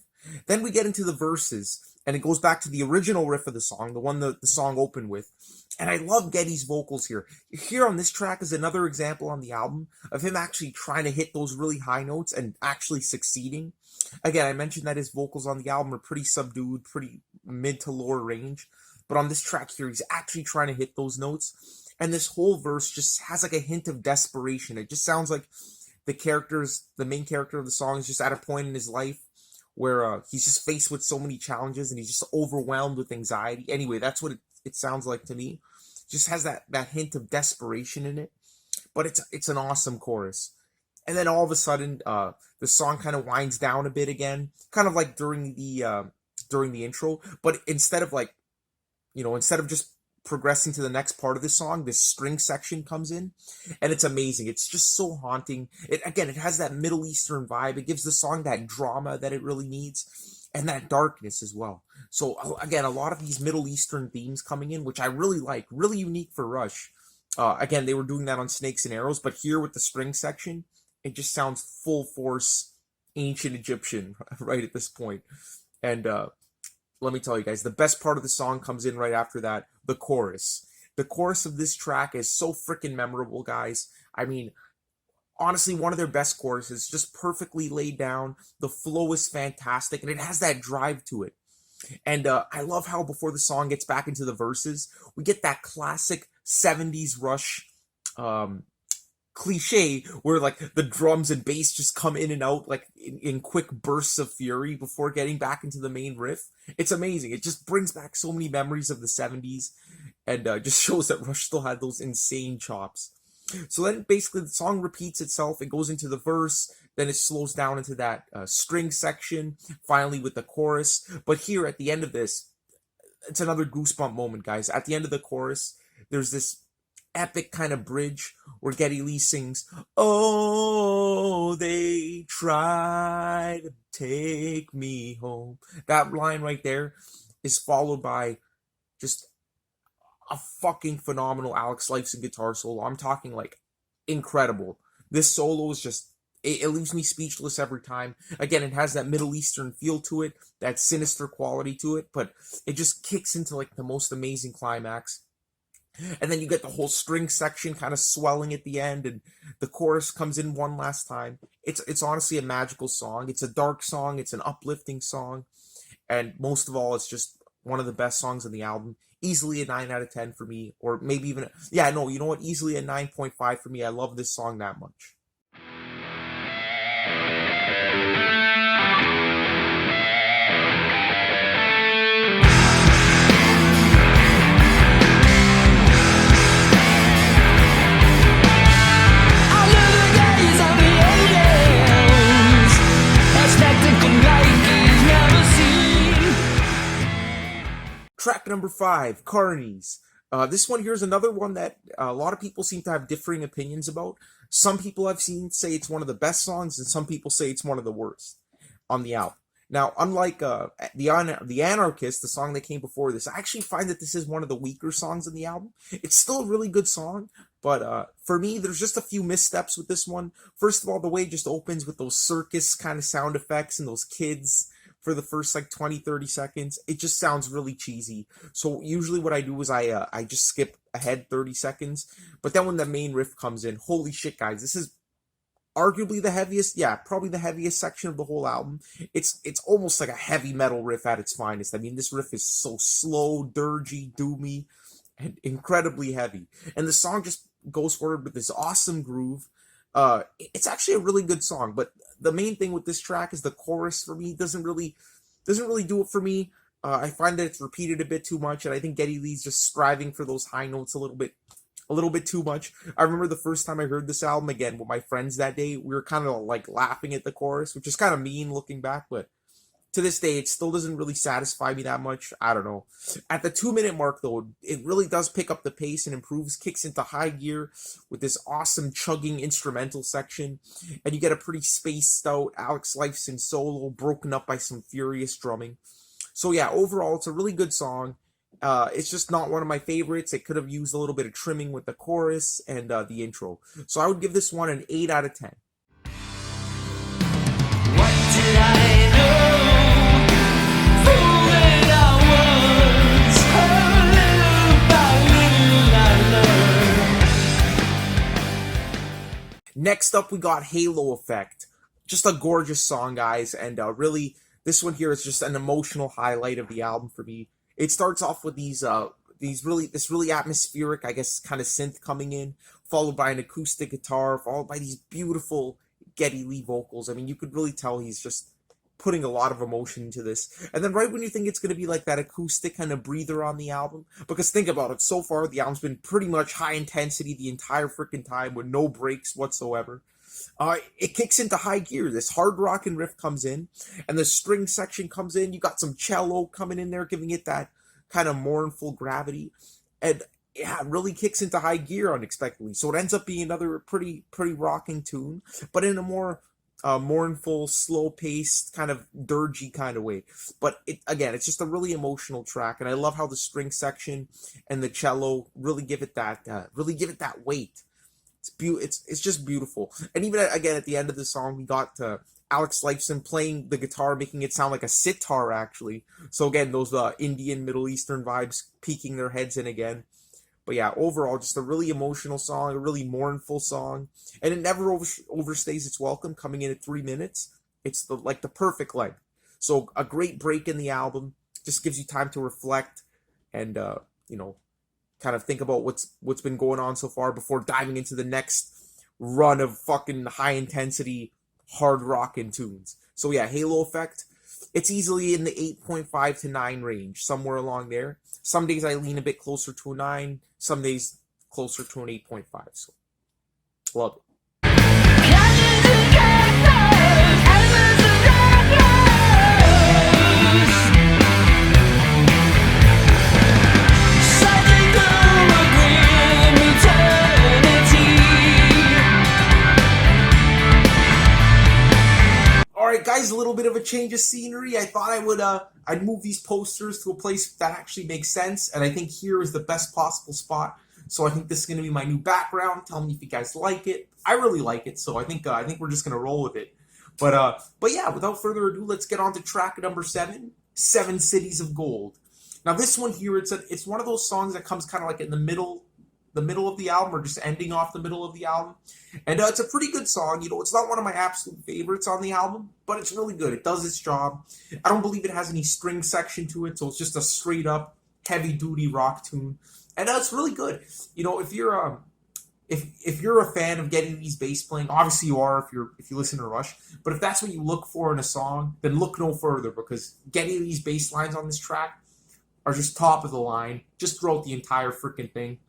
Then we get into the verses, and it goes back to the original riff of the song, the one that the song opened with. And I love Geddy's vocals here. Here on this track is another example on the album of him actually trying to hit those really high notes and actually succeeding. Again, I mentioned that his vocals on the album are pretty subdued, pretty mid to lower range. But on this track here, he's actually trying to hit those notes. And this whole verse just has like a hint of desperation. It just sounds like the main character of the song is just at a point in his life where he's just faced with so many challenges and he's just overwhelmed with anxiety. Anyway, that's what it sounds like to me. It just has that hint of desperation in it. But it's an awesome chorus. And then all of a sudden, the song kind of winds down a bit again, kind of like during the intro. But instead of just progressing to the next part of the song, this string section comes in, and it's amazing. It's just so haunting. It has that Middle Eastern vibe. It gives the song that drama that it really needs, and that darkness as well. So again, a lot of these Middle Eastern themes coming in, which I really like, really unique for Rush. Again, they were doing that on Snakes and Arrows, but here with the string section, it just sounds full force ancient Egyptian right at this point. And let me tell you guys, the best part of the song comes in right after that, the chorus. The chorus of this track is so freaking memorable, guys. I mean, honestly, one of their best choruses, just perfectly laid down. The flow is fantastic, and it has that drive to it. And I love how before the song gets back into the verses, we get that classic 70s Rush cliche where like the drums and bass just come in and out like in quick bursts of fury before getting back into the main riff. It's amazing. It just brings back so many memories of the 70s, and just shows that Rush still had those insane chops. So then basically the song repeats itself. It goes into the verse, then it slows down into that string section, finally with the chorus. But here at the end of this, it's another goosebump moment, guys. At the end of the chorus, there's this epic kind of bridge where Geddy Lee sings, "Oh, they try to take me home." That line right there is followed by just a fucking phenomenal Alex Lifeson guitar solo. I'm talking like incredible. This solo is just, it leaves me speechless every time. Again, it has that Middle Eastern feel to it, that sinister quality to it, but it just kicks into like the most amazing climax. And then you get the whole string section kind of swelling at the end, and the chorus comes in one last time. It's honestly a magical song. It's a dark song. It's an uplifting song. And most of all, it's just one of the best songs on the album. Easily a 9 out of 10 for me, or maybe even, you know what? Easily a 9.5 for me. I love this song that much. Track number 5, Carnies. This one here is another one that a lot of people seem to have differing opinions about. Some people I've seen say it's one of the best songs, and some people say it's one of the worst on the album. Now, unlike the Anarchist, the song that came before this, I actually find that this is one of the weaker songs in the album. It's still a really good song, but for me, there's just a few missteps with this one. First of all, the way it just opens with those circus kind of sound effects and those kids for the first like 20-30 seconds, it just sounds really cheesy. So usually what I do is I just skip ahead 30 seconds. But then when the main riff comes in, holy shit, guys, this is arguably the heaviest, probably the heaviest section of the whole album. It's almost like a heavy metal riff at its finest. I mean, this riff is so slow, dirgy, doomy, and incredibly heavy. And the song just goes forward with this awesome groove. It's actually a really good song, but the main thing with this track is the chorus for me doesn't really do it for me. I find that it's repeated a bit too much, and I think Geddy Lee's just striving for those high notes a little bit a little bit too much. I remember the first time I heard this album again with my friends that day, we were kind of like laughing at the chorus, which is kind of mean looking back, but to this day, it still doesn't really satisfy me that much. I don't know. At the 2 minute mark, though, it really does pick up the pace and improves, kicks into high gear with this awesome chugging instrumental section, and you get a pretty spaced out Alex Lifeson solo broken up by some furious drumming. So yeah, overall, it's a really good song. It's just not one of my favorites. It could have used a little bit of trimming with the chorus and the intro. So I would give this one an 8 out of 10. What did I know? Fool that I was. Little by little I learned. Next up, we got Halo Effect. Just a gorgeous song, guys, and really, this one here is just an emotional highlight of the album for me. It starts off with this really atmospheric, I guess, kind of synth coming in, followed by an acoustic guitar, followed by these beautiful Geddy Lee vocals. I mean, you could really tell he's just putting a lot of emotion into this. And then right when you think it's going to be like that acoustic kind of breather on the album, because think about it, so far the album's been pretty much high intensity the entire freaking time with no breaks whatsoever. It kicks into high gear. This hard rockin' riff comes in, and the string section comes in. You got some cello coming in there, giving it that kind of mournful gravity, and yeah, it really kicks into high gear unexpectedly. So it ends up being another pretty rocking tune, but in a more mournful, slow-paced, kind of dirgy kind of way. But it's just a really emotional track, and I love how the string section and the cello really give it that weight. It's just beautiful. And even again at the end of the song, we got Alex Lifeson playing the guitar, making it sound like a sitar actually. So again, those Indian Middle Eastern vibes peeking their heads in again. But yeah, overall, just a really emotional song, a really mournful song, and it never overstays its welcome. Coming in at 3 minutes, it's the perfect length. So a great break in the album, just gives you time to reflect and kind of think about what's been going on so far before diving into the next run of fucking high intensity hard rockin' tunes. So yeah, Halo Effect, it's easily in the 8.5 to 9 range, somewhere along there. Some days I lean a bit closer to a 9, some days closer to an 8.5. So love it. Alright guys, a little bit of a change of scenery. I thought I'd move these posters to a place that actually makes sense, and I think here is the best possible spot. So I think this is going to be my new background. Tell me if you guys like it. I really like it, so I think we're just going to roll with it. But yeah, without further ado, let's get on to track number 7, 7 Cities of Gold. Now this one here, it's one of those songs that comes kind of like in the middle of the album, or just ending off the middle of the album. And it's a pretty good song. It's not one of my absolute favorites on the album, but it's really good. It does its job. I don't believe it has any string section to it, so it's just a straight up heavy duty rock tune. And it's really good. If you're if you're a fan of Geddy Lee's bass playing, obviously you are if you listen to Rush, but if that's what you look for in a song, then look no further, because Geddy Lee's bass lines on this track are just top of the line, just throughout the entire freaking thing.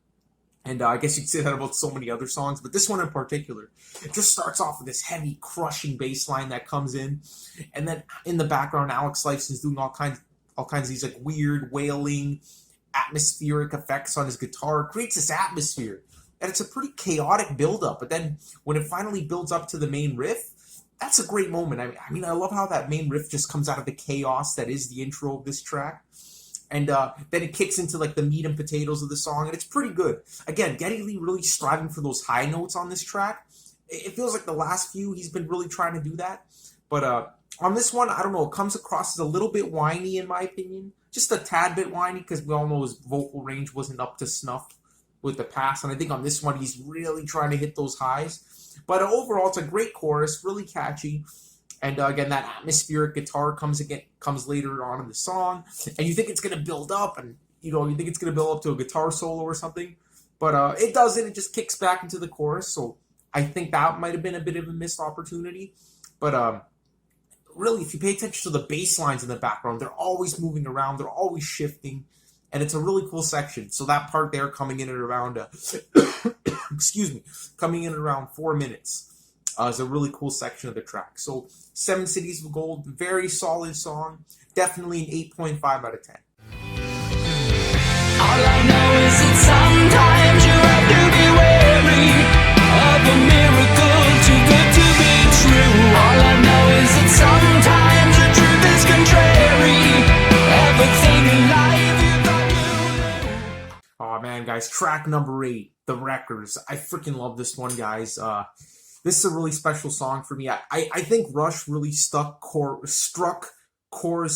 And I guess you could say that about so many other songs, but this one in particular, it just starts off with this heavy, crushing bass line that comes in, and then in the background, Alex Lifeson's doing all kinds of these like weird, wailing, atmospheric effects on his guitar. It creates this atmosphere, and it's a pretty chaotic build-up. But then when it finally builds up to the main riff, that's a great moment. I mean, I love how that main riff just comes out of the chaos that is the intro of this track. And then it kicks into like the meat and potatoes of the song, and it's pretty good. Again, Geddy Lee really striving for those high notes on this track. It feels like the last few he's been really trying to do that. But on this one, I don't know, it comes across as a little bit whiny in my opinion. Just a tad bit whiny, because we all know his vocal range wasn't up to snuff with the past. And I think on this one, he's really trying to hit those highs. But overall, it's a great chorus, really catchy. And again, that atmospheric guitar comes later on in the song, and you think it's going to build up, and you think it's going to build up to a guitar solo or something, but it doesn't. It just kicks back into the chorus. So I think that might have been a bit of a missed opportunity. But really, if you pay attention to the bass lines in the background, they're always moving around, they're always shifting, and it's a really cool section. So that part there coming in at around, excuse me, coming in at around 4 minutes. Is a really cool section of the track. So, Seven Cities of Gold, very solid song. Definitely an 8.5 out of 10. All I know is that sometimes you have to be wary of a miracle too good to be true. All I know is that sometimes the truth is contrary. Everything in life you thought you knew. Oh man, guys, track number 8, The Wreckers. I freaking love this one, guys. This is a really special song for me. I think Rush really struck chorus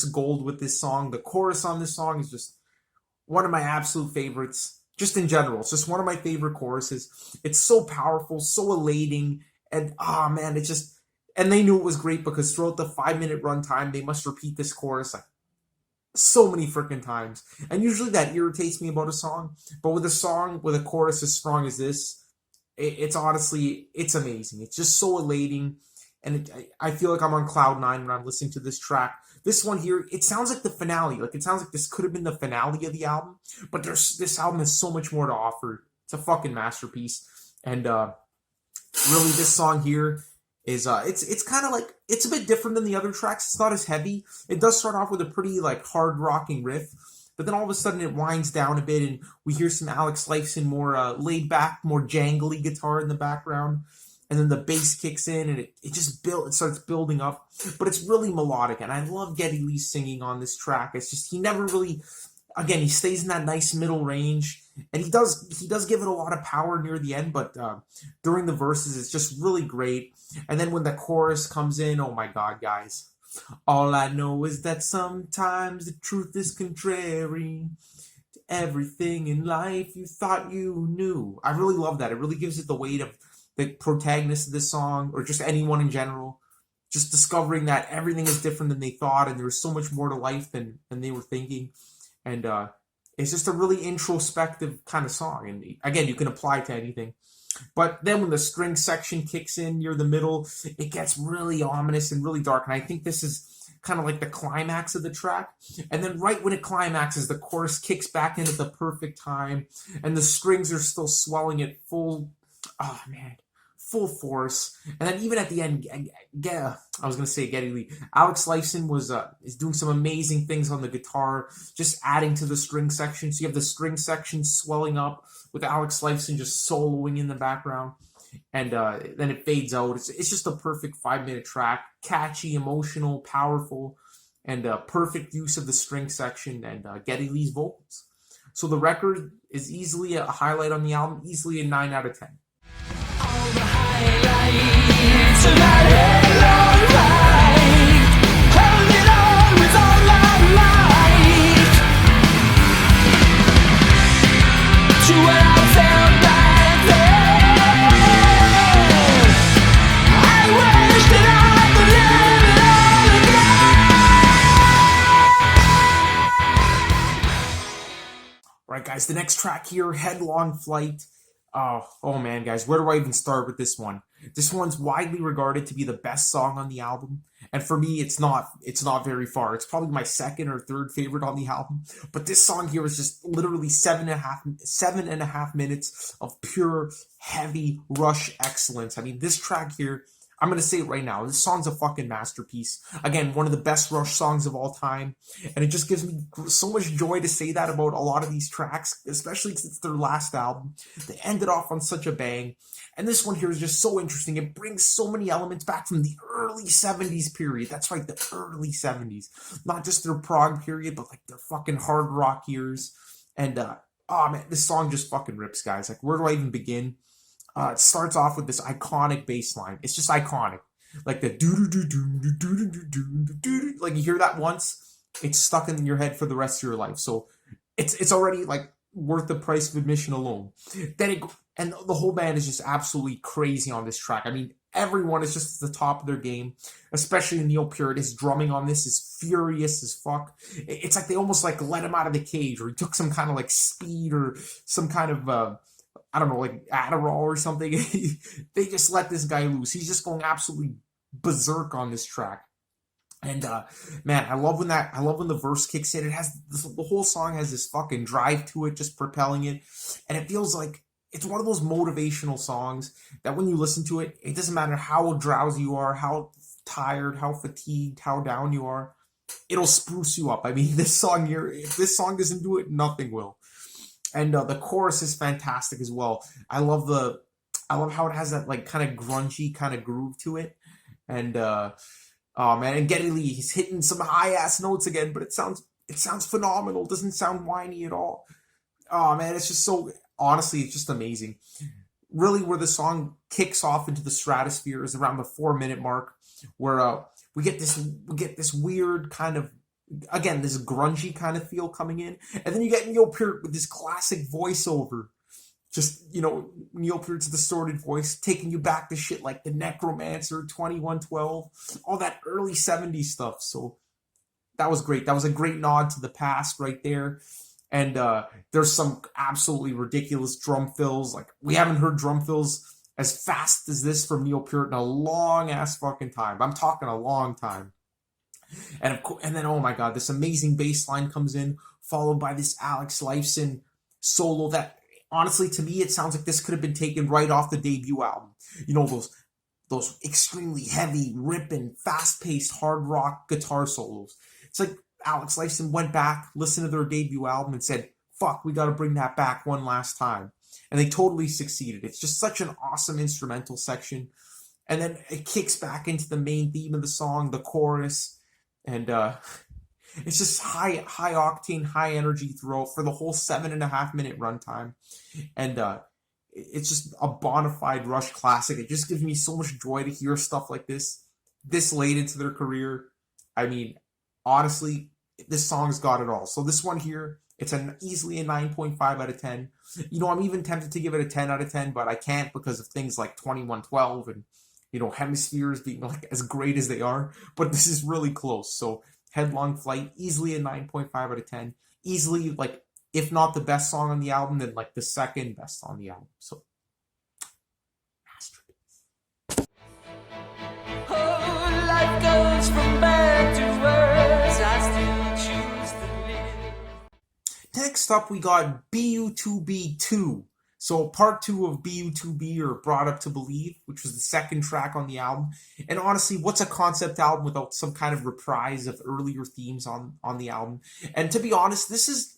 gold with this song. The chorus on this song is just one of my absolute favorites, just in general. It's just one of my favorite choruses. It's so powerful, so elating, and man, it just, and they knew it was great because throughout the 5-minute runtime, they must repeat this chorus like so many freaking times. And usually that irritates me about a song, but with a song with a chorus as strong as this, it's honestly, it's amazing. It's just so elating, and I feel like I'm on cloud 9 when I'm listening to this track. This one here, it sounds like the finale. Like, it sounds like this could have been the finale of the album, but this album has so much more to offer. It's a fucking masterpiece. And really, this song here is it's kind of like, it's a bit different than the other tracks. It's not as heavy. It does start off with a pretty like hard rocking riff, but then all of a sudden it winds down a bit, and we hear some Alex Lifeson more laid back, more jangly guitar in the background. And then the bass kicks in, and it just it starts building up. But it's really melodic, and I love Geddy Lee singing on this track. It's just, he never really, again, he stays in that nice middle range, and he does give it a lot of power near the end, but during the verses, it's just really great. And then when the chorus comes in, oh my God, guys. All I know is that sometimes the truth is contrary to everything in life you thought you knew. I really love that. It really gives it the weight of the protagonist of this song, or just anyone in general, just discovering that everything is different than they thought, and there's so much more to life than they were thinking. And it's just a really introspective kind of song. And again, you can apply it to anything. But then when the string section kicks in near the middle, it gets really ominous and really dark. And I think this is kind of like the climax of the track. And then right when it climaxes, the chorus kicks back in at the perfect time, and the strings are still swelling at full force. And then even at the end, I was going to say Geddy Lee. Alex Lifeson is doing some amazing things on the guitar, just adding to the string section. So you have the string section swelling up with Alex Lifeson just soloing in the background. And then it fades out. It's just a perfect 5-minute track. Catchy, emotional, powerful, and perfect use of the string section and Geddy Lee's vocals. So the record is easily a highlight on the album, easily a 9 out of 10. All the highlights of that headlong flight, hold it on with all my might, to what I felt back then. I wish that I could live it all again. Alright guys, the next track here, Headlong Flight. Oh man, guys, where do I even start with this one? This one's widely regarded to be the best song on the album, and for me, it's not very far. It's probably my second or third favorite on the album, but this song here is just literally 7.5 minutes of pure, heavy Rush excellence. I mean, this track here, I'm going to say it right now, this song's a fucking masterpiece. Again, one of the best Rush songs of all time, and it just gives me so much joy to say that about a lot of these tracks, especially since it's their last album. They ended off on such a bang, and this one here is just so interesting. It brings so many elements back from the early 70s period. That's right, the early 70s. Not just their prog period, but like their fucking hard rock years. And, oh man, this song just fucking rips, guys. Like, where do I even begin? It starts off with this iconic bass line. It's just iconic. Like the do-do-do-do-do-do-do-do-do-do. Like, you hear that once, it's stuck in your head for the rest of your life. So it's already like worth the price of admission alone. And the whole band is just absolutely crazy on this track. I mean, everyone is just at the top of their game, especially Neil Peart. His drumming on this is furious as fuck. It's like they almost like let him out of the cage, or he took some kind of like speed or some kind of I don't know, like Adderall or something. They just let this guy loose. He's just going absolutely berserk on this track. And man, I love when the verse kicks in. It has the whole song has this fucking drive to it, just propelling it, and it feels like it's one of those motivational songs that when you listen to it, it doesn't matter how drowsy you are, how tired, how fatigued, how down you are, it'll spruce you up. I mean, this song here, if this song doesn't do it, nothing will. And the chorus is fantastic as well. I love how it has that like kind of grungy kind of groove to it, and oh man, and Geddy Lee, he's hitting some high ass notes again, but it sounds phenomenal. It doesn't sound whiny at all. Oh man, it's just so honestly, it's just amazing. Really, where the song kicks off into the stratosphere is around the 4 minute mark, where we get this weird kind of again this grungy kind of feel coming in, and then you get Neil Peart with this classic voiceover. Just, Neil Peart's distorted voice taking you back to shit like The Necromancer, 2112, all that early 70s stuff. So that was great. That was a great nod to the past right there. And there's some absolutely ridiculous drum fills. Like, we haven't heard drum fills as fast as this from Neil Peart in a long ass fucking time. I'm talking a long time. And then, oh my god, this amazing bass line comes in, followed by this Alex Lifeson solo that honestly, to me, it sounds like this could have been taken right off the debut album. Those extremely heavy, ripping, fast-paced hard rock guitar solos. It's like Alex Lifeson went back, listened to their debut album, and said, "Fuck, we got to bring that back one last time." And they totally succeeded. It's just such an awesome instrumental section, and then it kicks back into the main theme of the song, the chorus, and it's just high octane, high energy throughout for the whole 7.5 minute runtime. And it's just a bona fide Rush classic. It just gives me so much joy to hear stuff like this late into their career. I mean, honestly, this song's got it all. So this one here, it's easily a 9.5 out of 10. I'm even tempted to give it a 10 out of 10, but I can't because of things like 2112 and, Hemispheres being like as great as they are. But this is really close. So Headlong Flight, easily a 9.5 out of 10. Easily, like, if not the best song on the album, then, like, the second best on the album. So, masterpiece. Oh, life goes from bad to worse. I still choose to live. Next up, we got BU2B2. So part 2 of BU2B, or Brought Up to Believe, which was the second track on the album. And honestly, what's a concept album without some kind of reprise of earlier themes on the album? And to be honest, this is,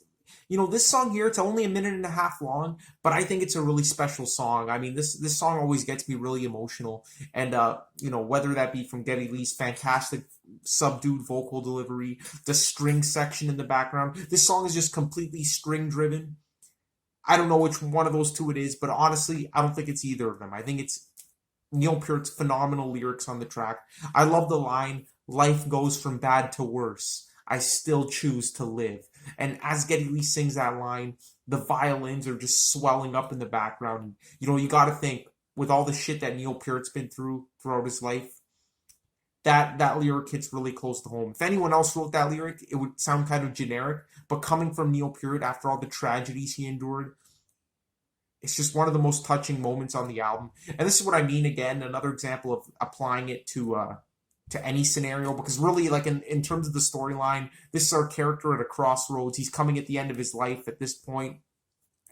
this song here, it's only 1.5 minutes long, but I think it's a really special song. I mean, this song always gets me really emotional. And, whether that be from Geddy Lee's fantastic subdued vocal delivery, the string section in the background, this song is just completely string driven. I don't know which one of those two it is, but honestly, I don't think it's either of them. I think it's Neil Peart's phenomenal lyrics on the track. I love the line, "Life goes from bad to worse. I still choose to live." And as Geddy Lee sings that line, the violins are just swelling up in the background. You got to think, with all the shit that Neil Peart's been throughout his life, that lyric hits really close to home. If anyone else wrote that lyric, it would sound kind of generic, but coming from Neil Peart after all the tragedies he endured, it's just one of the most touching moments on the album. And this is what I mean, again, another example of applying it to any scenario, because really, like, in terms of the storyline, this is our character at a crossroads. He's coming at the end of his life at this point,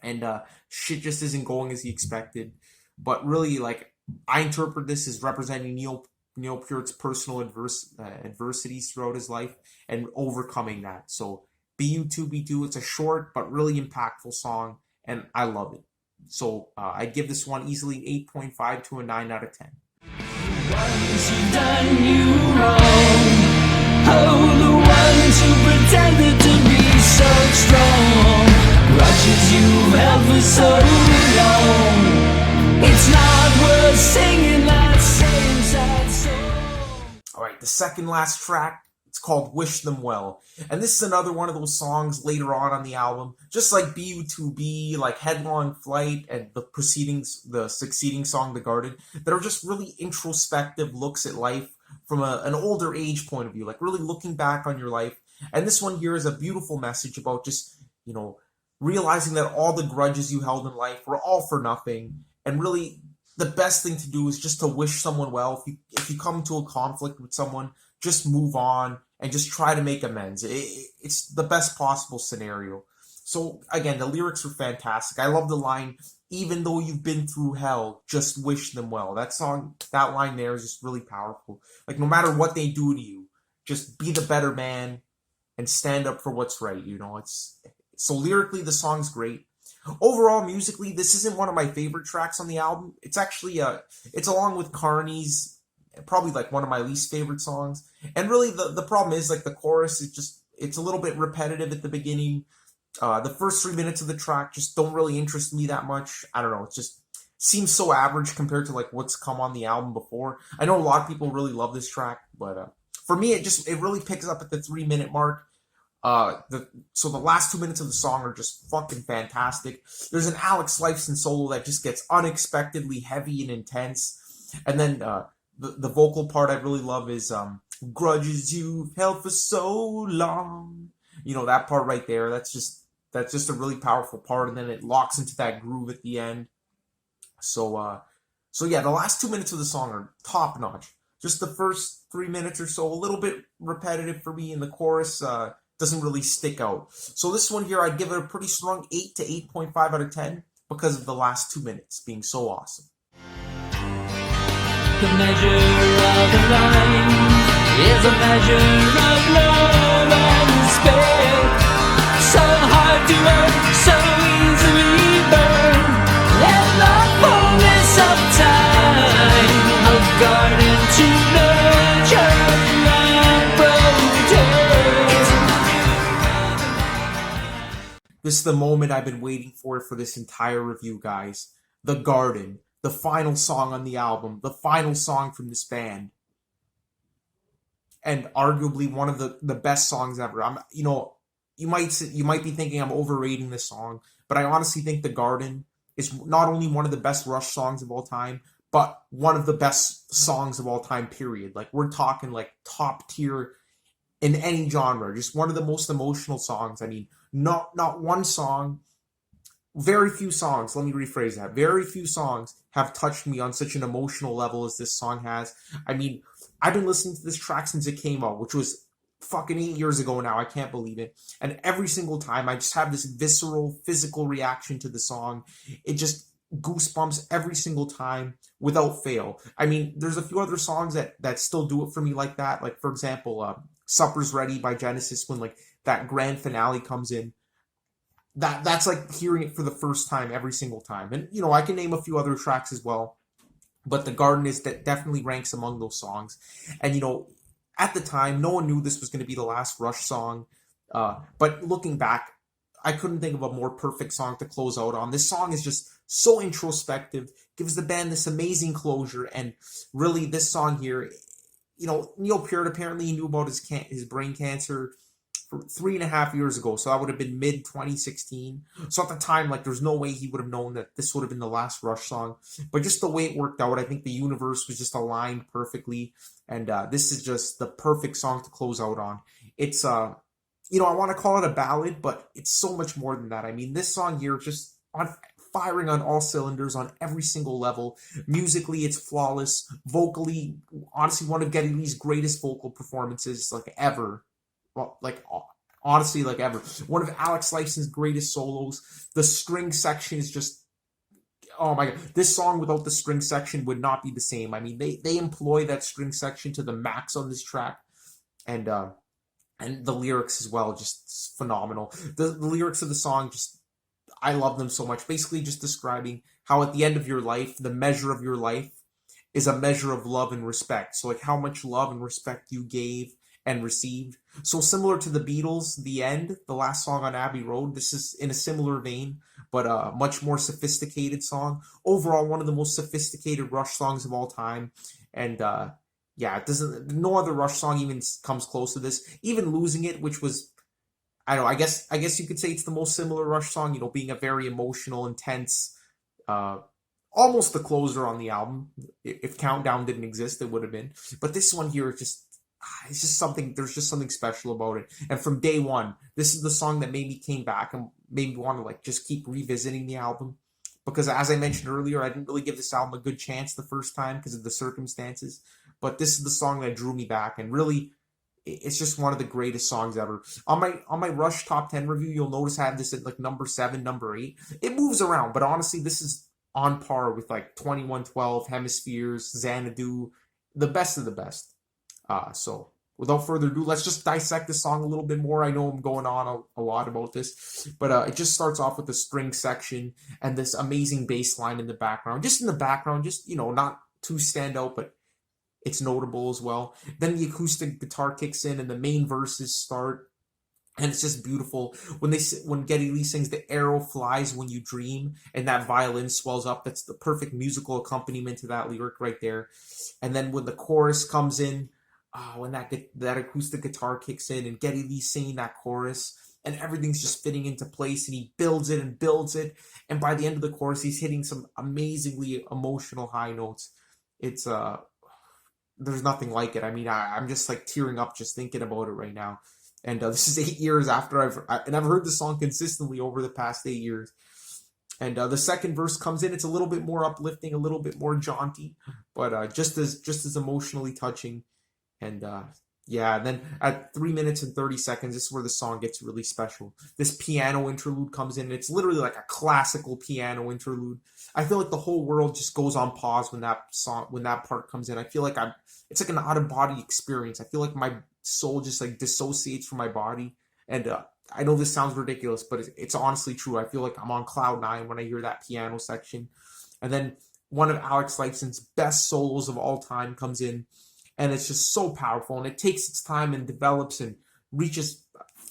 and shit just isn't going as he expected. But really, like, I interpret this as representing Neil Peart's personal adversities throughout his life and overcoming that. So BU2B2, it's a short but really impactful song, and I love it. So I give this one easily 8.5 to a 9 out of 10. Ones who've done you wrong. Oh, the ones who pretended to be so strong. Grudges you've held for so long. It's not worth singing that same sad song. Alright, the second last track, it's called Wish Them Well. And this is another one of those songs later on the album, just like BU2B, like Headlong Flight, and the succeeding song, The Garden, that are just really introspective looks at life from an older age point of view, like really looking back on your life. And this one here is a beautiful message about just, realizing that all the grudges you held in life were all for nothing, and really the best thing to do is just to wish someone well. If you come to a conflict with someone, just move on and just try to make amends. It's the best possible scenario. So again, the lyrics are fantastic. I love the line, even though you've been through hell, just wish them well. That line there is just really powerful. Like, no matter what they do to you, just be the better man and stand up for what's right. It's so lyrically, the song's great. Overall, musically, this isn't one of my favorite tracks on the album. It's actually it's along with Carnies, probably like one of my least favorite songs. And really, the problem is, like, the chorus is just, it's a little bit repetitive at the beginning. The first 3 minutes of the track just don't really interest me that much. I don't know. It just seems so average compared to like what's come on the album before. I know a lot of people really love this track, but for me, it really picks up at the 3 minute mark. So the last 2 minutes of the song are just fucking fantastic. There's an Alex Lifeson solo that just gets unexpectedly heavy and intense, and then the vocal part I really love is grudges you've held for so long. That part right there. That's just a really powerful part, and then it locks into that groove at the end. So yeah, the last 2 minutes of the song are top notch. Just the first 3 minutes or so, a little bit repetitive for me, and the chorus doesn't really stick out. So this one here, I'd give it a pretty strong 8 to 8.5 out of 10 because of the last 2 minutes being so awesome. The measure of the line is a measure of love and respect. So hard to earn, so easily burned. Let love fullness of time, a garden to nurture and protect. This is the moment I've been waiting for this entire review, guys. The Garden, the final song on the album, the final song from this band, and arguably one of the best songs ever. You might be thinking I'm overrating this song, but I honestly think The Garden is not only one of the best Rush songs of all time, but one of the best songs of all time, period. Like, we're talking like top tier in any genre. Just one of the most emotional songs. I mean, not one song, very few songs, let me rephrase that. Very few songs have touched me on such an emotional level as this song has. I mean, I've been listening to this track since it came out, which was fucking 8 years ago now. I can't believe it. And every single time I just have this visceral, physical reaction to the song. It just goosebumps every single time without fail. I mean, there's a few other songs that still do it for me like that. Like, for example, Supper's Ready by Genesis, when like that grand finale comes in. That's like hearing it for the first time every single time. And, I can name a few other tracks as well. But The Garden definitely ranks among those songs. And, at the time, no one knew this was going to be the last Rush song. But looking back, I couldn't think of a more perfect song to close out on. This song is just so introspective, gives the band this amazing closure. And really, this song here, Neil Peart apparently knew about his brain cancer 3.5 years ago, so that would have been mid 2016. So at the time, like, there's no way he would have known that this would have been the last Rush song. But just the way it worked out, I think the universe was just aligned perfectly, and this is just the perfect song to close out on. It's I want to call it a ballad, but it's so much more than that. I mean, this song here just firing on all cylinders on every single level. Musically, it's flawless. Vocally, honestly, one of Geddy Lee's greatest vocal performances like ever. Well, like, honestly, like ever. One of Alex Lifeson's greatest solos. The string section is just, oh my god. This song without the string section would not be the same. I mean, they employ that string section to the max on this track. And the lyrics as well, just phenomenal. The lyrics of the song, just, I love them so much. Basically just describing how at the end of your life, the measure of your life is a measure of love and respect. So like how much love and respect you gave and received. So similar to the Beatles, The End, the last song on Abbey Road, this is in a similar vein, but a much more sophisticated song. Overall, one of the most sophisticated Rush songs of all time. And yeah, no other Rush song even comes close to this. Even Losing It, which was, I don't know, I guess you could say it's the most similar Rush song, being a very emotional, intense, almost the closer on the album. If Countdown didn't exist, it would have been. But this one here, it's just something, there's just something special about it. And from day one, this is the song that made me came back and made me want to like just keep revisiting the album. Because as I mentioned earlier, I didn't really give this album a good chance the first time because of the circumstances. but this is the song that drew me back, and really, it's just one of the greatest songs ever. On my Rush top 10 review, you'll notice I have this at like number 7, number 8. It moves around, but honestly, this is on par with like 2112, Hemispheres, Xanadu, the best of the best. So without further ado, let's just dissect the song a little bit more. I know I'm going on a lot about this, but it just starts off with the string section and this amazing bass line in the background. Just in the background, just, not too stand out, but it's notable as well. Then the acoustic guitar kicks in and the main verses start. And it's just beautiful when Geddy Lee sings "The arrow flies when you dream" and that violin swells up. That's the perfect musical accompaniment to that lyric right there. And then when the chorus comes in, when that acoustic guitar kicks in and Geddy Lee singing that chorus, and everything's just fitting into place, and he builds it and builds it, and by the end of the chorus, he's hitting some amazingly emotional high notes. It's there's nothing like it. I mean, I'm just like tearing up just thinking about it right now. And this is 8 years after I've heard the song consistently over the past 8 years. And the second verse comes in. It's a little bit more uplifting, a little bit more jaunty, but just as emotionally touching. And yeah, and then at 3 minutes and 30 seconds, this is where the song gets really special. This piano interlude comes in, and it's literally like a classical piano interlude. I feel like the whole world just goes on pause when that part comes in. I feel like it's like an out-of-body experience. I feel like my soul just like dissociates from my body. And I know this sounds ridiculous, but it's honestly true. I feel like I'm on cloud 9 when I hear that piano section. And then one of Alex Lifeson's best solos of all time comes in, and it's just so powerful, and it takes its time and develops and reaches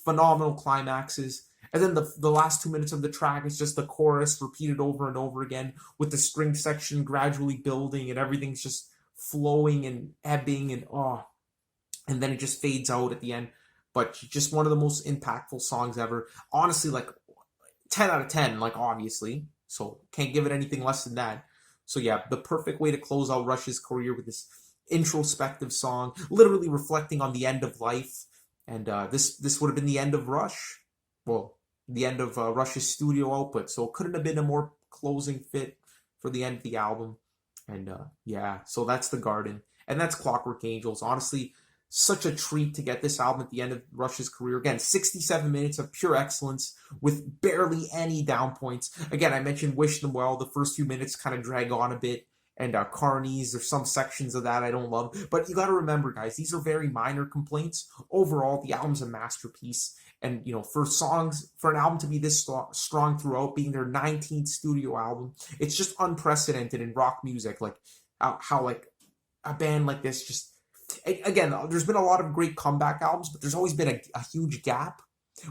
phenomenal climaxes. And then the last 2 minutes of the track is just the chorus repeated over and over again, with the string section gradually building, and everything's just flowing and ebbing, and then it just fades out at the end. But just one of the most impactful songs ever. Honestly, like 10 out of 10, like obviously. So can't give it anything less than that. So yeah, the perfect way to close out Rush's career with this introspective song, literally reflecting on the end of life. And this would have been the end of Rush. Well, the end of Rush's studio output. So it couldn't have been a more closing fit for the end of the album. And yeah, so that's The Garden. And that's Clockwork Angels. Honestly, such a treat to get this album at the end of Rush's career. Again, 67 minutes of pure excellence with barely any down points. Again, I mentioned Wish Them Well. The first few minutes kind of drag on a bit. And Carnies, there's some sections of that I don't love. But you got to remember, guys, these are very minor complaints. Overall, the album's a masterpiece. And, for an album to be this strong throughout, being their 19th studio album, it's just unprecedented in rock music. Like, how like, a band like this just... Again, there's been a lot of great comeback albums, but there's always been a huge gap.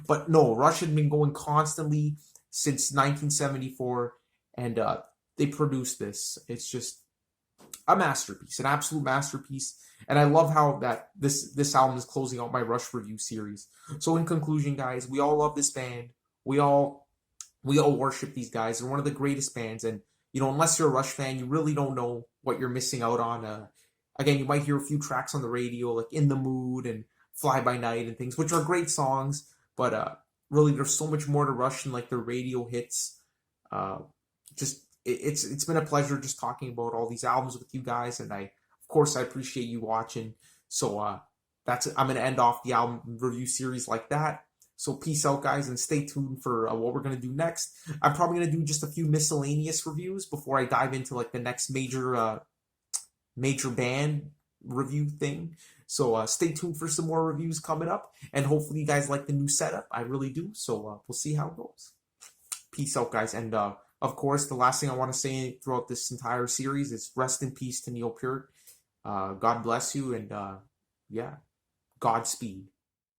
But no, Rush had been going constantly since 1974, and they produced this. It's just a masterpiece, an absolute masterpiece. And I love how that this album is closing out my Rush review series. So in conclusion, guys, we all love this band. We all worship these guys. They're one of the greatest bands. And, unless you're a Rush fan, you really don't know what you're missing out on. Again, you might hear a few tracks on the radio, like In the Mood and Fly By Night and things, which are great songs. But really, there's so much more to Rush than like their radio hits. It's been a pleasure just talking about all these albums with you guys, and of course I appreciate you watching. So I'm gonna end off the album review series like that. So peace out, guys, and stay tuned for what we're gonna do next. I'm probably gonna do just a few miscellaneous reviews before I dive into like the next major band review thing. So stay tuned for some more reviews coming up, and hopefully you guys like the new setup. I really do. So we'll see how it goes. Peace out, guys, and of course, the last thing I want to say throughout this entire series is rest in peace to Neil Peart. God bless you, and yeah, Godspeed.